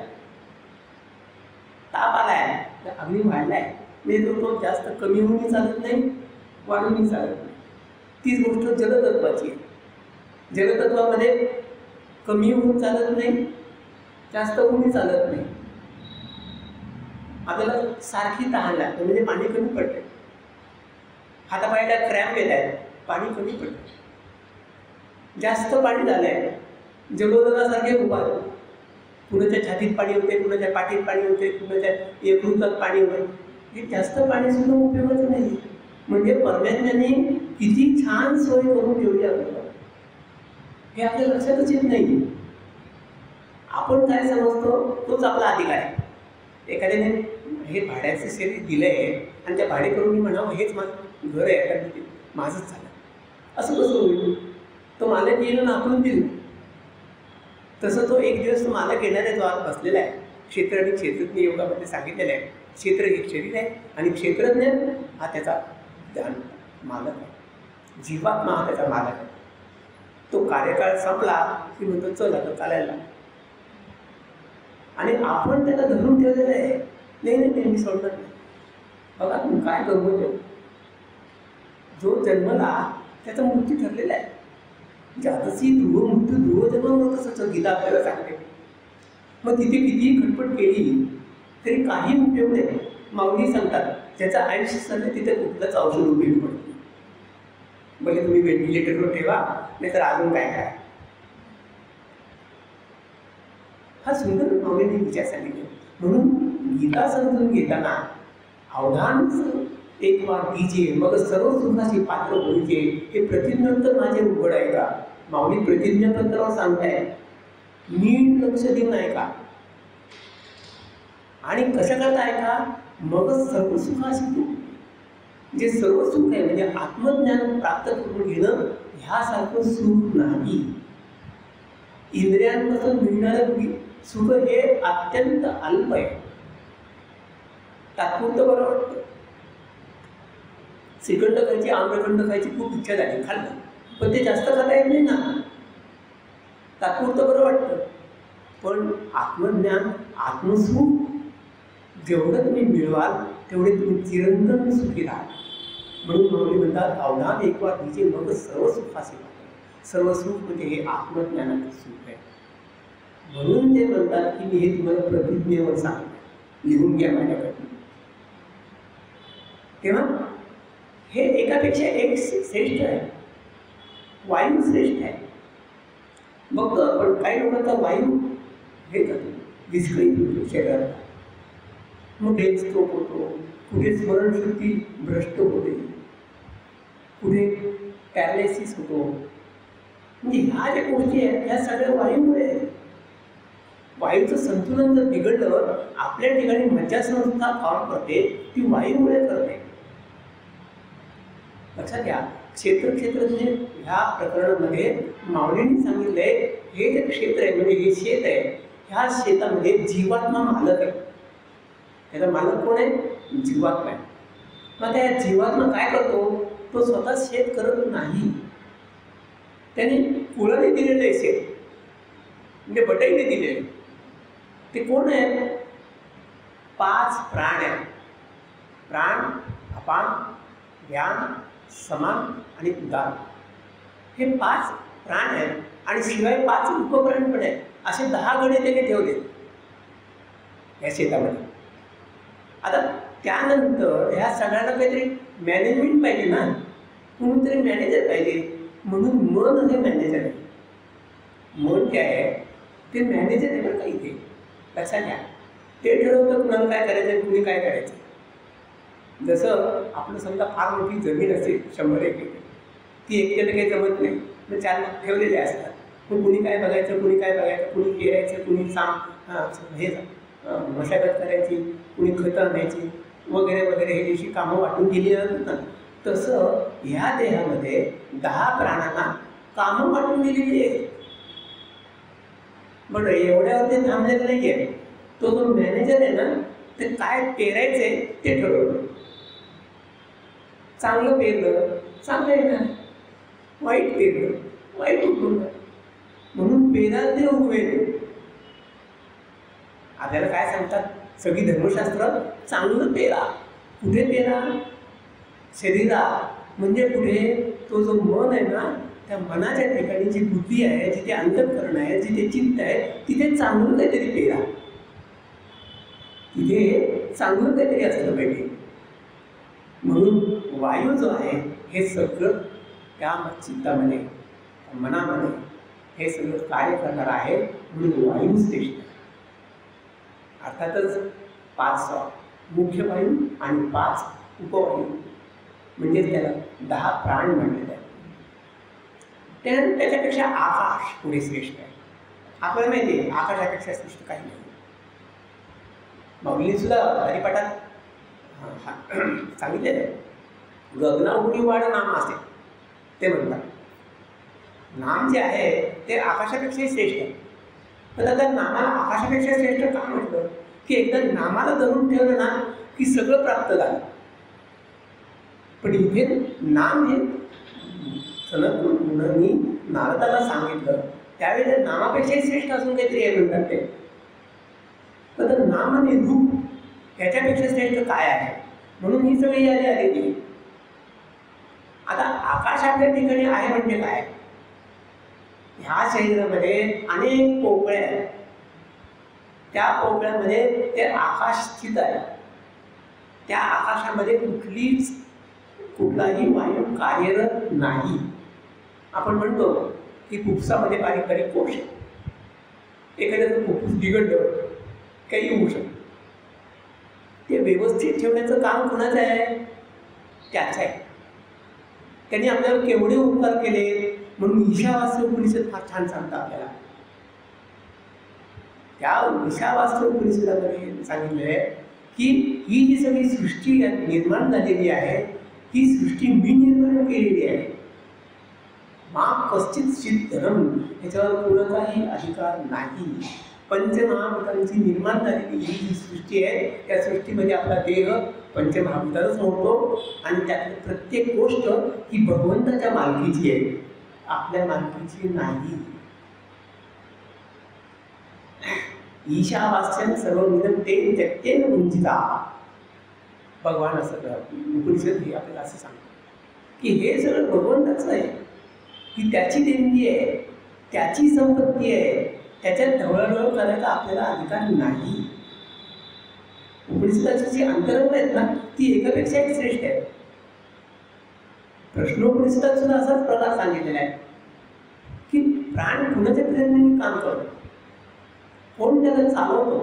ताप आला आहे तर अग्नी वाढला आहे, म्हणजे तो जास्त कमी होऊनही चालत नाही, वाढूनही चालत नाही. तीच गोष्ट जलतत्वाची आहे. जलतत्वामध्ये कमी होऊन चालत नाही, जास्त होऊनही चालत नाही. आपल्याला सारखी तहान लागते, म्हणजे पाणी कमी पडते. हातापायाला क्रॅम्प येत आहे, पाणी कमी पडते. जास्त पाणी झालं आहे, जलोदरासारखे उभा, कुणाच्या छातीत पाणी होते, कुणाच्या पाठीत पाणी होते, कुणाच्या यकृतात पाणी होते. हे जास्त पाणीसुद्धा उपयोगाचं नाही. म्हणजे परमेश्वराने किती छान सोय करून ठेवली आपल्याला, हे आपल्या लक्षातच येत नाही. आपण काय समजतो तोच आपला अधिकार आहे. एखाद्याने हे भाड्याचं शरीर दिलं आहे आणि त्या भाडेकरूंनी म्हणावं हेच माझं घर आहे, कारण ते माझंच झालं, असं कसं होईल. तो मालक येईल ना आपण दिलं. तसं तो एक दिवस तो मालक येणार आहे, जो आज बसलेला आहे. क्षेत्र आणि क्षेत्रज्ञ योगामध्ये सांगितलेलं आहे, क्षेत्र हे शरीर आहे आणि क्षेत्रज्ञ हा त्याचा ध्यान मालक आहे. जीवात्मा हा त्याचा मालक आहे. तो कार्यकाळ संपला की म्हणतो चल आता चालायला. आणि आपण त्याला धरून ठेवलेलं आहे, नाही नाही मी सोडणार नाही. बघा तुम्ही काय करू, जो जन्मला त्याचा मृत्यू ठरलेला आहे. ज्यातची ध्रुव मृत्यू ध्रुव जन्म तसंच गीता आपल्याला सांगते. मग तिथे कितीही खटपट केली तरी काही उपयोग नाही. माऊली सांगतात ज्याचं आयुष्य चाललं तिथे कुठलंच औषध उपयोगी पडत नाही. म्हणजे तुम्ही व्हेंटिलेटरवर ठेवा, नाही तर अजून काय काय. हा सुंदर माऊलींनी विचार सांगितले. म्हणून गीता समजून घेताना अवधान एक वार दीजे, मग सर्व सुखाची पात्र होईचे, हे प्रतिज्ञांतर माझे उघड आहे का. माऊली प्रतिज्ञापत्रावर सांगताय, नीट लक्ष देऊन ऐका. आणि कसं करता ऐका, मगच सर्व सुखाशी तू. जे सर्व सुख आहे म्हणजे आत्मज्ञान प्राप्त करून घेणं ह्यासारखं सुख नाही. इंद्रियांपासून मिळणारं सुख हे अत्यंत अल्प आहे. तात्पुरतं बरं वाटतं. श्रीखंड खायची, आम्रखंड खायची खूप इच्छा झाली, खाल्लं, पण ते जास्त खाता येत नाही ना. तात्पुरतं बरं वाटतं. पण आत्मज्ञान, आत्मसुख जेवढं तुम्ही मिळवाल तेवढे तुम्ही चिरंतन सुखी राहाल. म्हणून माऊली म्हणतात, अवधान एक वार तिचे मग सर्व सुखाचे वाटते. सर्व सुख म्हणजे हे आत्मज्ञानाचं सुख आहे. म्हणून ते म्हणतात की मी हे तुम्हाला प्रतिज्ञेवर सांगतो, लिहून घ्या माझ्याकडे. तेव्हा हे एकापेक्षा एक श्रेष्ठ आहे. वायू श्रेष्ठ आहे. बघतो आपण काही लोकांचा वायू हे करतो, विस्कळीत होतो शरीरात. मग हे स्ट्रोक होतो, कुठे स्मरणशक्ती भ्रष्ट होते, कुठे पॅरालिसिस होतो. म्हणजे ह्या ज्या गोष्टी आहेत ह्या सगळ्या वायूमुळे आहेत. वायूचं संतुलन जर बिघडलं, आपल्या ठिकाणी मज्जासंस्था काम करते ती वायूमुळे करते. लक्षात घ्या, क्षेत्र ह्या प्रकरणामध्ये माऊलींनी सांगितलंय, हे जे क्षेत्र आहे म्हणजे हे शेत आहे, ह्या शेतामध्ये जीवात्मा मालक आहे. त्याचा मालक कोण आहे? जीवात्मा आहे. मग त्या जीवात्मा काय करतो? तो स्वतः शेत करत नाही. त्याने कुळाने दिलेलं आहे शेत, म्हणजे बटाईने दिलेले. ते कोण आहे? 5 प्राण आहेत. प्राण, अपान, व्यान, समान आणि उदान. हे 5 प्राण आहेत आणि शिवाय 5 उपप्राण पण आहेत. असे 10 गणे त्याने ठेवले या शेतामध्ये. आता त्यानंतर ह्या सगळ्यांना काहीतरी मॅनेजमेंट पाहिजे ना, कोणीतरी मॅनेजर पाहिजे. म्हणून मन हे मॅनेजर आहे. मन काय आहे? ते मॅनेजर आहे बरं का इथे. लक्षात घ्या, ते ठरवतं कुणाला काय करायचं, कुणी काय करायचं. जसं आपलं समजा फार मोठी जमीन असेल 100 एकर, ती एकट्याला काही जमत नाही, मग 4 लोक ठेवलेले असतात. मग कुणी काय बघायचं, कुणी काय बघायचं, कुणी पेरायचं, कुणी हे मशागत करायची, कुणी खतं आणायची वगैरे वगैरे, हे जशी कामं वाटून गेली जातात ना, तसं ह्या देहामध्ये 10 प्राणांना कामं वाटून दिलेली आहेत. बरं, एवढ्यावर ते थांबलेलं नाही आहे. तो जो मॅनेजर आहे ना, ते काय पेरायचंय ते ठरवलं. चांगलं पेरलं चांगलं येणार, वाईट पेरलं वाईट उगवणार. म्हणून पेराल ते उगवेल. आपल्याला काय सांगतात सगळी धर्मशास्त्र? चांगलं पेरा. कुठे पेरा? शरीरात. म्हणजे कुठे? तो जो मन आहे ना, त्या मनाच्या ठिकाणी जी बुद्धी आहे, जिथे अंतःकरण आहे, जिथे चित्त आहे, तिथे चांगलं काहीतरी पेरा. तिथे चांगलं काहीतरी असलं पाहिजे. म्हणून वायू जो आहे हे सगळं त्या चित्तामध्ये, मनामध्ये हे सगळं कार्य करणार आहे. म्हणून वायू श्रेष्ठ. अर्थातच 5 मुख्य वायू आणि 5 उपवायू, म्हणजे त्याला 10 प्राण म्हणलेले आहेत. त्याच्यापेक्षा आकाश पुढे श्रेष्ठ आहे. आपल्याला माहिती आहे आकाशापेक्षा श्रेष्ठ काही नाही. माऊलींनी सुद्धा हरिपाठात सांगितलेलं आहे, गगनाहुनी वाढ नाम असे. ते म्हणतात नाम जे आहे ते आकाशापेक्षाही श्रेष्ठ आहे. पण आता नामाला आकाशापेक्षा श्रेष्ठ का म्हटलं? की एकदा नामाला धरून ठेवलं ना की सगळं प्राप्त झालं. पण इथे नाम हे सनत मुनींनी नारदाला सांगितलं, त्यावेळेला नामापेक्षाही श्रेष्ठ असून काहीतरी हे म्हणतात ते. तर नाम आणि रूप ह्याच्यापेक्षा श्रेष्ठ काय आहे? म्हणून ही सगळी यादी आलेली. आता आकाश आपल्या ठिकाणी आहे म्हणजे काय? ह्या शरीरामध्ये अनेक पोकळ्या आहेत. त्या पोकळ्यामध्ये ते आकाश स्थित आहे. त्या आकाशामध्ये कुठलाही वायू कार्यरत नाही. आपण म्हणतो की फुफ्फुसामध्ये बारीक बारीक कोश आहे. एखाद्याचं फुफ्फुस बिघडलं काही होऊ शकतं. ते व्यवस्थित ठेवण्याचं काम कुणाचं आहे? त्याचं आहे. त्यांनी आपल्याला केवढे उपकार केले म्हणून ईशावास्य उपनिषद फार छान सांगतात आपल्याला. त्या ईशावास्य उपनिषदामध्ये सांगितलं आहे की ही जी सगळी सृष्टी निर्माण झालेली आहे ही सृष्टी मी निर्माण केलेली आहे. मा कश्चित धनम, ह्याच्यावर कोणाचाही अधिकार नाही. पंचमहाभूतांची निर्माण झालेली ही जी सृष्टी आहे त्या सृष्टीमध्ये आपला देह पंचमहाभूतातच मोडतो आणि त्यातली प्रत्येक गोष्ट ही भगवंताच्या मालकीची आहे, आपल्या मालकीची नाही. ईशावास्यम सर्वमिदं ते त्यक्तेन भुंजिता. भगवान असं उपनिषद ही आपल्याला असं सांगतो की हे सगळं भगवंताचं आहे, ही त्याची देणगी आहे, त्याची संपत्ती आहे, त्याच्यात ढवळाढवळ करायचा आपल्याला अधिकार नाही. उपनिषदाची जी अंतरंग आहेत ना ती एकापेक्षा एक श्रेष्ठ आहे. प्रश्नोपनिषदात सुद्धा असाच प्रकार सांगितलेला आहे की प्राण कुणाच्या प्रेरणेने काम करतो, कोण त्याला चालवतो,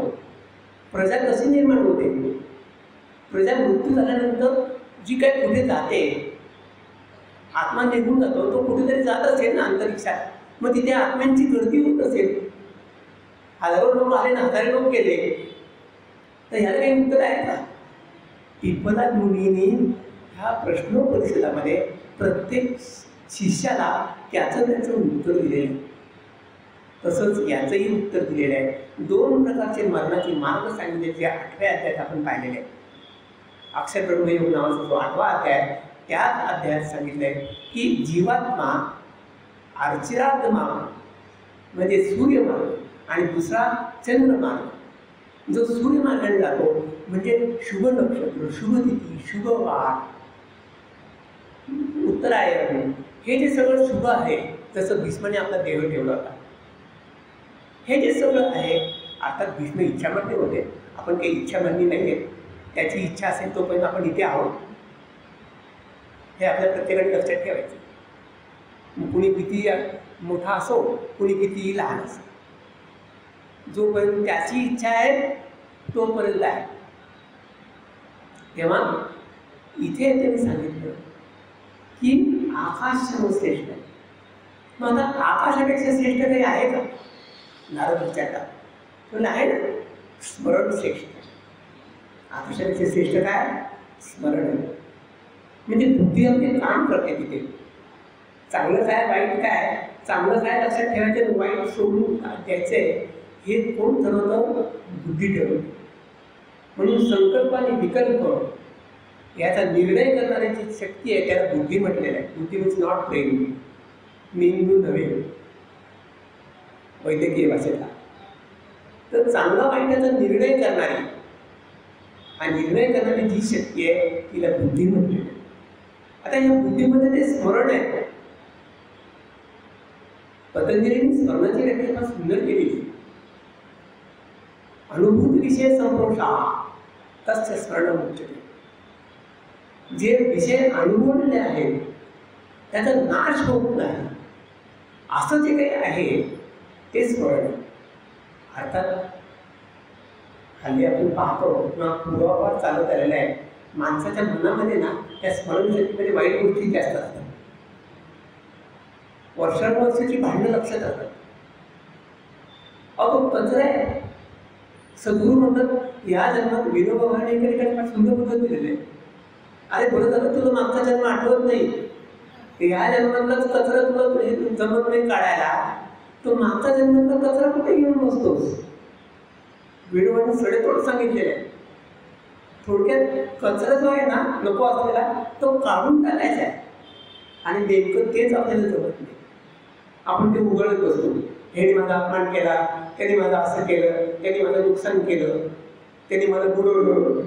प्रजा कशी निर्माण होते, प्रजा मृत्यू झाल्यानंतर जी काही कुठे जाते, आत्मा निघून जातो, तो कुठेतरी जात असेल ना अंतरिक्षात, मग तिथे आत्म्यांची गर्दी होत असेल, हजारो लोक आले ना, हजारो लोक गेले, तर ह्याला काही उत्तर आहे का? पिप्पलाद मुनींनी ह्या प्रश्नोपनिषदामध्ये प्रत्येक शिष्याला त्याचं उत्तर दिलेलं. तसंच याचंही उत्तर दिलेलं आहे. 2 प्रकारचे मरणाचे मार्ग सांगितले जे 8व्या अध्यायात आपण पाहिलेले आहे. अक्षर ब्रह्मयोग नावाचा जो 8वा अध्याय, त्याच अध्यायात सांगितलं आहे की जीवात्मा अर्चिरार्ध मार्ग म्हणजे सूर्यमार्ग आणि दुसरा चंद्रमार्ग. जो सूर्यमार्गाने जातो म्हणजे शुभ नक्षत्र, शुभ तिथी, शुभ वार, उत्तरायण, हे जे सगळं शुभ आहे, जसं भीष्माने आपला देह ठेवला होता, हे जे सगळं आहे. अर्थात भीष्म इच्छामरणी होते, आपण काही इच्छामरणी नाही आहे. त्याची इच्छा असेल तोपर्यंत आपण इथे आहोत, हे आपल्या प्रत्येकाने लक्षात ठेवायचं. कुणी किती मोठा असो, कुणी किती लहान असो, जोपर्यंत त्याची इच्छा आहे तोपर्यंत आहे. तेव्हा इथे त्यांनी सांगितलं की आकाश श्रेष्ठ आहे. मग आता आकाशापेक्षा श्रेष्ठ काही आहे का? नारद विचारतात. पण आहे ना, स्मरण श्रेष्ठ. आकाशापेक्षा श्रेष्ठ काय? स्मरण. म्हणजे बुद्धी आपली काम करते तिथे. चांगलं काय, वाईट काय, चांगलं काय लक्षात ठेवायचं, वाईट सोडून द्यायचंय, हे कोण ठरवतं? बुद्धी ठरवते. म्हणून संकल्प आणि विकल्प याचा निर्णय करण्याची शक्ती आहे, त्याला बुद्धी म्हटलेलं आहे. बुद्धी मीन्स नॉट ब्रेन, मेंदू नव्हे वैद्यकीय भाषेला. तर चांगला वाईटाचा निर्णय करणारी आणि निर्णय करणारी जी शक्ती आहे तिला बुद्धी म्हटलेली आहे. आता या बुद्धीमध्ये ते स्मरण आहे. पतंजलीने स्मरणाची व्याख्या फार सुंदर केलेली. अनुभूत विषय संप्रोषा तस्य स्मरण उच्यते. जे विषय अनुभवलेले आहेत त्याचा नाश होत नाही असं जे काही आहे ते स्मरण. अर्थात हल्ली आपण पाहतो किंवा पूर्वापार चालत आलेला आहे, माणसाच्या मनामध्ये ना त्या स्मरणशक्तीमध्ये वाईट गोष्टी जास्त असतात. वर्षानुवर्षाची भांडणं लक्षात राहतात. अहो कचरा आहे. सद्गुरू म्हणतात या जन्मात विनोबा भावेकडे फार सुंदर पद्धत दिलेली आहे. अरे बरं झालं तुला मागचा जन्म आठवत नाही, ह्या जन्मातलाच कचरा तुला जमत नाही काढायला, तो मागचा जन्मातला कचरा कुठे घेऊन बसतोस? विनोबाने सडेतोड सांगितलेलं आहे. थोडक्यात कचरा जो आहे ना नको असलेला तो काढून टाकायचा आहे आणि नेमकं तेच आपल्याला जमत नाही. आपण ते उघडत बसतो. ह्याने माझा अपमान केला, त्याने माझं असं केलं, त्याने माझं नुकसान केलं, त्याने मला बुडवलं.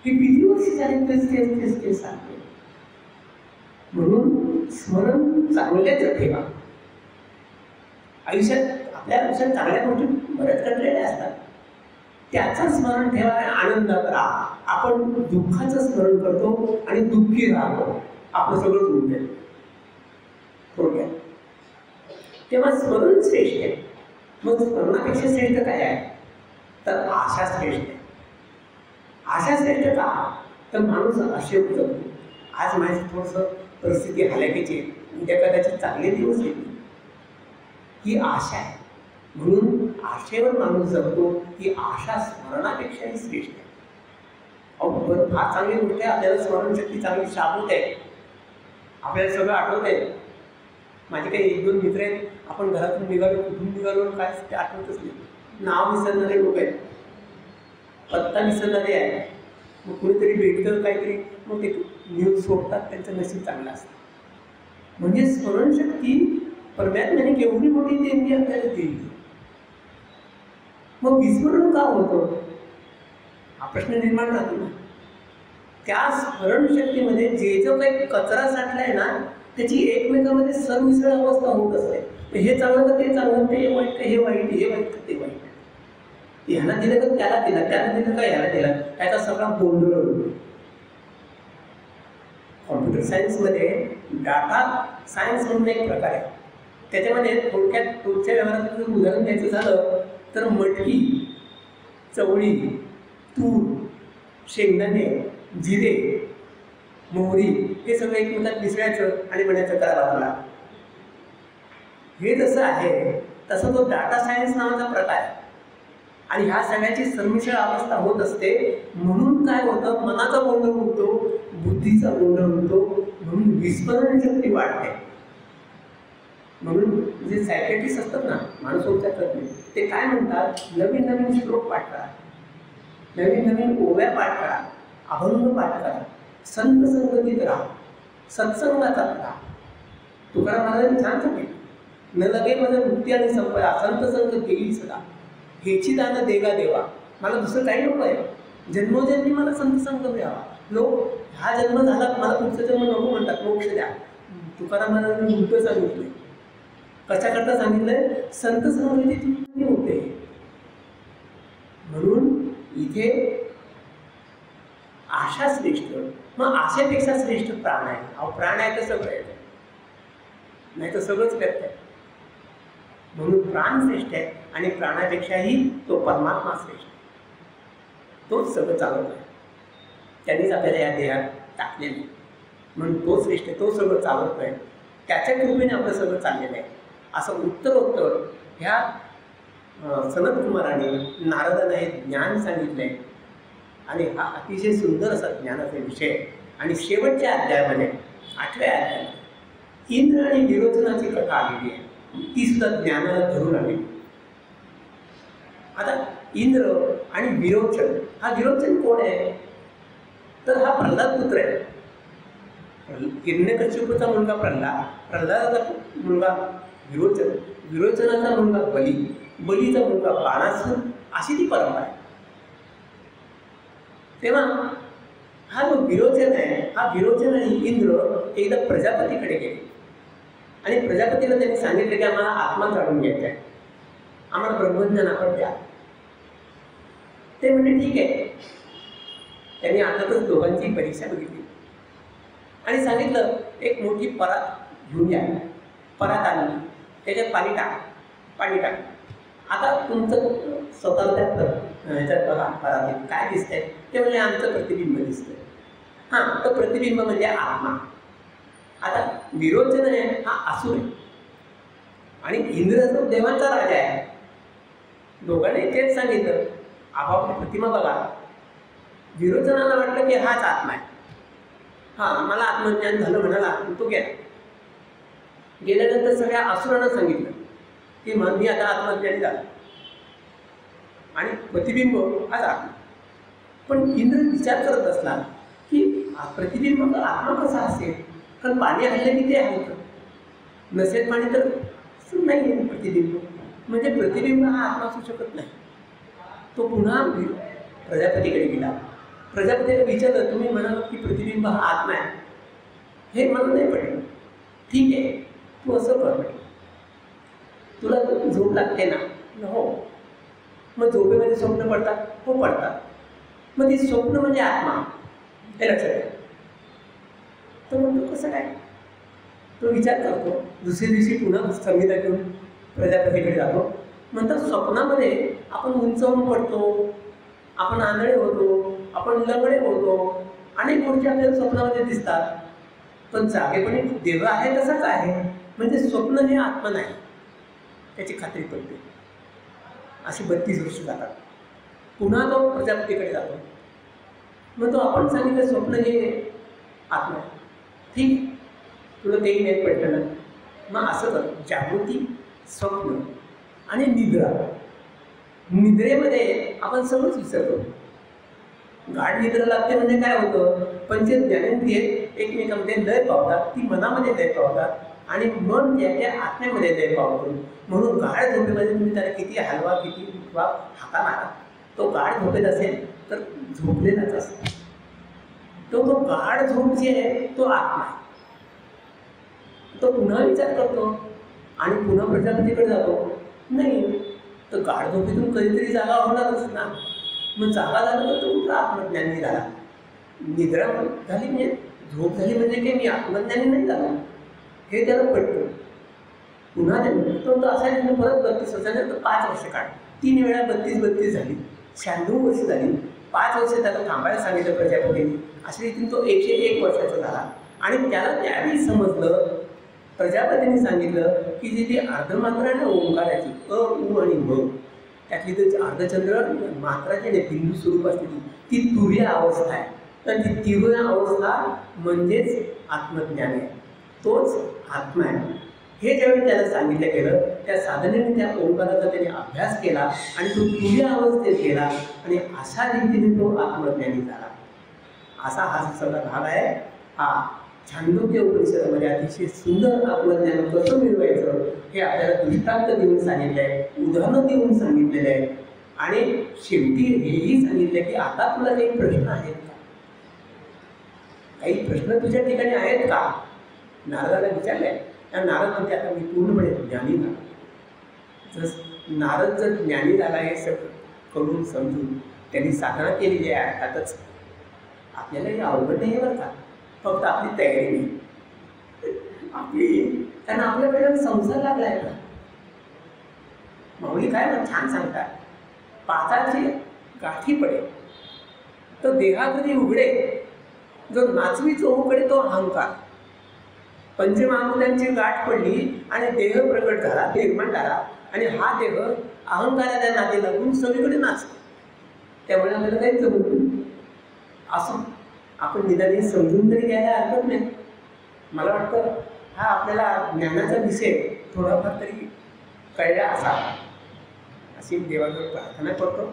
हे किती वर्ष झाले तेच सांगते. म्हणून स्मरण चांगल्याच ठेवा. आयुष्यात आपल्या आयुष्यात चांगल्या गोष्टी बऱ्याच घडलेल्या असतात, त्याचं स्मरण ठेवा, आनंदात राहा. आपण दुःखाचं स्मरण करतो आणि दुःखी राहतो, आपलं सगळं होऊन थोडक्यात. तेव्हा स्मरण श्रेष्ठ आहे. मग स्मरणापेक्षा श्रेष्ठ काय आहे? तर आशा श्रेष्ठ आहे. आशा श्रेष्ठ का? तर माणूस असे जगतो. आज माझी थोडंसं परिस्थिती हलाखीची, उद्या कदाचित चांगले दिवस येतील, ही आशा आहे. म्हणून आशेवर माणूस जगतो ती आशा स्मरणापेक्षाही श्रेष्ठ आहे. अहो फार चांगली गोष्ट आहे, आपल्याला स्मरणशक्ती चांगली शाबूत आहे, आपल्याला सगळं आठवत आहे. माझे काही 1-2 मित्र आहेत, आपण घरातून निघालो, कुठून निघालो काय ते आठवतच नाही. नाव विसरणारे लोक आहेत, पत्ता विसरणारे आहे. मग कुणीतरी भेटतं काहीतरी, मग ते न्यूज सोडतात, त्यांचं नशीब चांगलं असतं. म्हणजे स्मरणशक्ती परमात्म्याने केवढी मोठी देणगी आपल्याला दिली. मग विस्मरण का होतं हा प्रश्न निर्माण राहतो ना. त्या स्मरणशक्तीमध्ये जे जो काही कचरा साठलाय ना, त्याची एकमेकांमध्ये सरमिसळ अवस्था होत असते. हे चांगलं का ते चांगलं, ते वाईट का हे वाईट, हे वाईट का ते वाईट, ह्याला दिलं का त्याला दिला, त्याला दिलं का ह्याला दिला, त्याचा सगळा गोंधळ होतो. कॉम्प्युटर सायन्समध्ये डाटा सायन्स म्हणून एक प्रकार आहे. त्याच्यामध्ये थोडक्यात रोजच्या व्यवहारात जर उदाहरण द्यायचं झालं तर मटकी, चवळी, तूर, शेंगदाणे, जिरे, मोहरी हे सगळं एकमेकात मिसळायचं आणि म्हणायचं करा बाजूला. हे जसं आहे तसं तो डाटा सायन्स नावाचा प्रकार आहे. आणि ह्या सगळ्याची संमिश्र अवस्था होत असते. म्हणून काय होतं, मनाचा गोंधळ होतो, बुद्धीचा गोंधळ होतो, म्हणून विस्मरण शक्ती वाढते. म्हणून जे सायकॅट्रिस्ट असतात ना, मानसोपचार तज्ञ, ते काय म्हणतात, नवीन नवीन श्लोक पाठ करा, नवीन नवीन ओव्या पाठ करा, अभंग पाठ करा, संत संगतीत राहा, सत्संगाचा राहा. तुकाराम महाराजांनी छान सांगितलं, न लगे माझं मुक्ती आणि संपदा, संत संग देईल सदा, हेची दान देगा देवा. मला दुसरं काही नको आहे, जन्मोजन्मी मला संत संग मिळावा. लोक हा जन्म झाला, मला पुढचा जन्म नको म्हणतात, मोक्ष द्या. तुकाराम महाराजांनी उलटं सांगितलंय. कशाकरता सांगितलंय, संत संगतीत होते. म्हणून इथे आशा श्रेष्ठ, मग आशेपेक्षा श्रेष्ठ प्राण आहे. अहो प्राण आहे तर सगळं आहे, नाही तर सगळंच करत आहे. म्हणून प्राण श्रेष्ठ आहे आणि प्राणापेक्षाही तो परमात्मा श्रेष्ठ, तोच सगळं चालवत आहे. त्यांनीच आपल्याला या देहात टाकलेले, म्हणून तो श्रेष्ठ आहे, तो सगळं चालवत आहे. त्याच्या कृपेने आपलं सगळं चाललेलं आहे. असं उत्तरोत्तर ह्या सनत कुमाराने नारदांना हे ज्ञान सांगितलं आहे. आणि हा अतिशय सुंदर असा ज्ञानाचा विषय आहे. आणि शेवटच्या अध्यायामध्ये 8व्या अध्यायामध्ये इंद्र आणि विरोचनाची कथा आलेली आहे. ती सुद्धा ज्ञानाला धरून आली. आता इंद्र आणि विरोचन, हा विरोचन कोण आहे, तर हा प्रल्हाद पुत्र आहे. हिरण्यकश्यपूचा मुलगा प्रल्हाद, प्रल्हादाचा मुलगा विरोचन, विरोचनाचा मुलगा बली, बलीचा मुलगा बाणासूर, अशी ती परंपरा आहे. तेव्हा हा जो विरोचन आहे, हा विरोचन आणि इंद्र एकदा प्रजापतीकडे गेले आणि प्रजापतीला त्यांनी सांगितलं की आम्हाला आत्मा जाणून घ्यायचा आहे, आम्हाला ब्रह्मज्ञान आपण द्या. ते म्हणजे ठीक आहे. त्यांनी अर्थातच दोघांची परीक्षा बघितली आणि सांगितलं एक मोठी परात घेऊन या. परात आणली, त्याच्यात पाणी टाक, पाणी टाक. आता तुमचं स्वतः ह्याच्यात बघा परातीत काय दिसतंय, ते म्हणजे आमचं प्रतिबिंब दिसतंय. हां, तो प्रतिबिंब म्हणजे आत्मा. आता विरोचन आहे हा असुर आहे आणि इंद्र जो देवांचा राजा आहे. दोघांनी तेच सांगितलं, आपापली प्रतिमा बघा. विरोचनाला वाटलं की हाच आत्मा आहे. हां, मला आत्मज्ञान झालं म्हणाला, तो गेला. गेल्यानंतर सगळ्या असुरांना सांगितलं की मी आता आत्मज्ञानी झाला आणि प्रतिबिंब हाच आत्मा. पण इंद्र विचार करत असला की प्रतिबिंब आत्मा कसा असेल, कारण पाणी हल्लं की ते हलतं, नसेल पाणी तर नाही आहे प्रतिबिंब. म्हणजे प्रतिबिंब हा आत्मा असू शकत नाही. तो पुन्हा प्रजापतीकडे गेला. प्रजापतीला विचारलं, तुम्ही म्हणाल की प्रतिबिंब हा आत्मा आहे, हे मला नाही पडलं. ठीक आहे, तू असं कर, तुला झोप लागते ना. हो. मग झोपेमध्ये स्वप्न पडतात, हो पडतात. मग ती स्वप्न म्हणजे आत्मा, हे लक्षात घ्या. तो म्हणतो कसं काय, तो विचार करतो. दुसऱ्या दिवशी पुन्हा संहिता घेऊन प्रजापतीकडे जातो. नंतर स्वप्नामध्ये आपण उंचावून पडतो, आपण आंधळे होतो, आपण लंगडे होतो, अनेक गोष्टी आपल्याला स्वप्नामध्ये दिसतात. पण जागेपणी देव आहे तसाच आहे. म्हणजे स्वप्न हे आत्मा नाही, त्याची खात्री पडते. अशी 32 वर्ष जातात. पुन्हा तो प्रजापतीकडे जातो. मग तो आपण सांगितलं स्वप्न हे आत्मा आहे. ठीक, तुला तेही नाही पडलं ना. मग असं कर, जागृती, स्वप्न आणि निद्रा. निद्रेमध्ये आपण सगळंच विसरतो. गाढ निद्रा लागते म्हणजे काय होतं, पंचज्ञानेंद्रिय एकमेकांमध्ये लय पावतात, ती मनामध्ये लय पावतात आणि मन त्याच्या आत्म्यामध्ये लय पावतो. म्हणून गाढ झोपेमध्ये तुम्ही त्याला किती हलवा, किती उठवा, हाका मारा, तो गाढ झोपेत असेल तर झोपलेलाच असतो. तो गाढ झोप जी आहे तो आत्मा आहे. तो पुन्हा विचार करतो आणि पुन्हा प्रजापतीकडे जातो. नाही तर गाढ झोपेतून कधीतरी जागा होणारच ना. मग जागा झाला तर तो कुठला आत्मज्ञानी झाला. निद्रा झाली म्हणजे झोप झाली म्हणजे काही मी आत्मज्ञानी नाही झाला हे त्याला पडतं. पुन्हा तो असा परत 32 वर्षाने तर 5 वर्ष काढ. 3 वेळा 32 झाली, 96 वर्ष झाली. 5 वर्ष त्याला थांबायला सांगितलं प्रजापतीने. अशा रीतीने तो 101 वर्षाचा झाला. आणि त्याला त्यावेळी समजलं, प्रजापतीने सांगितलं की जी ती अर्धमात्रा आहे ना ओंकाराची, अ उ आणि म, त्यातली तर अर्धचंद्र मात्राची नाही बिंदू स्वरूप असलेली ती तुर्य अवस्था आहे. तर ती तीव्र अवस्था म्हणजेच आत्मज्ञान आहे, तोच आत्मा आहे. हे ज्यावेळी त्याला सांगितलं गेलं, त्या साधनेने त्या ओंकाराचा त्याने अभ्यास केला आणि तो तुर्य अवस्थेत गेला आणि अशा रीतीने तो आत्मज्ञानी झाला. असा हा सगळा भाग आहे. हा छांदोग्य उपनिषदामध्ये अतिशय सुंदर आत्मज्ञान कसं मिळवायचं हे आपल्याला दृष्टांत देऊन सांगितलं आहे, उदाहरणं देऊन सांगितलेलं आहे. आणि शेवटी हेही सांगितलं की आता तुला काही प्रश्न आहेत का, काही प्रश्न तुझ्या ठिकाणी आहेत का. नारदाला विचारलंय. त्या नारद म्हणते आता मी पूर्णपणे ज्ञानी झाला. जर नारद जर ज्ञानी झाला हे सगळं करून समजून त्यांनी साधना केलेली आहे अर्थातच. आपल्याला हे अवघड नाही बरं का, फक्त आपली तयारी नाही आपली. त्यांना आपल्याकडे संसार लागला आहे का. माऊली काय मग छान सांगतात, पाताची गाठी पडेल तर देहामध्ये उघडे, जो नाचवी चोहूकडे तो अहंकार. पंचमहाभूतांची गाठ पडली आणि देह प्रकट झाला, निर्माण झाला आणि हा देह अहंकाराच्या नाते लागून सगळीकडे नाचतो. त्यामुळे आपल्याला काही जमत नाही. असं आपण निदान समजून तरी घ्यायला हरकत नाही. मला वाटतं हा आपल्याला ज्ञानाचा विषय थोडाफार तरी कळला असावा अशी देवाकडे प्रार्थना करतो.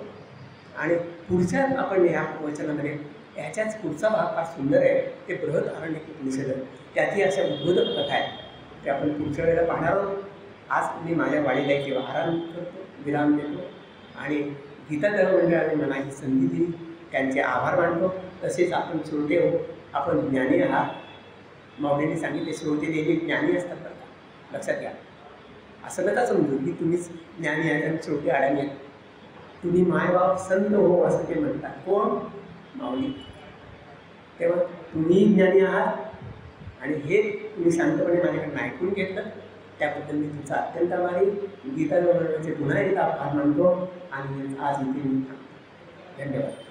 आणि पुढच्या आपण ह्या वचनामध्ये ह्याच्याच पुढचा भाग फार सुंदर आहे. ते बृहदारण्यक उपनिषद, त्यातही अशा उद्बोधक कथा आहेत, ते आपण पुढच्या वेळेला पाहणार आहोत. आज मी माझ्या वाणीला एक आराम करतो, विराम देतो आणि गीता मंडळाने मला ही संधी दिली त्यांचे आभार मानतो. तसेच आपण श्रोते हो, आपण ज्ञानी आहात. माऊलीने सांगितले श्रोते नेहमी ज्ञानी असतात बरं का, लक्षात घ्या. असं नका समजू की तुम्हीच ज्ञानी आहेत आणि श्रोते अडाणी आहेत. तुम्ही मायबाप संत हो असं ते म्हणतात. कोण? माऊली. तेव्हा तुम्ही ज्ञानी आहात आणि हे तुम्ही शांतपणे माझ्याकडून ऐकून घेतलं त्याबद्दल मी तुमचा अत्यंत आभारी. गीता मंडळाचे पुन्हा एकदा आभार मानतो आणि आज इथे मी थांबतो. धन्यवाद.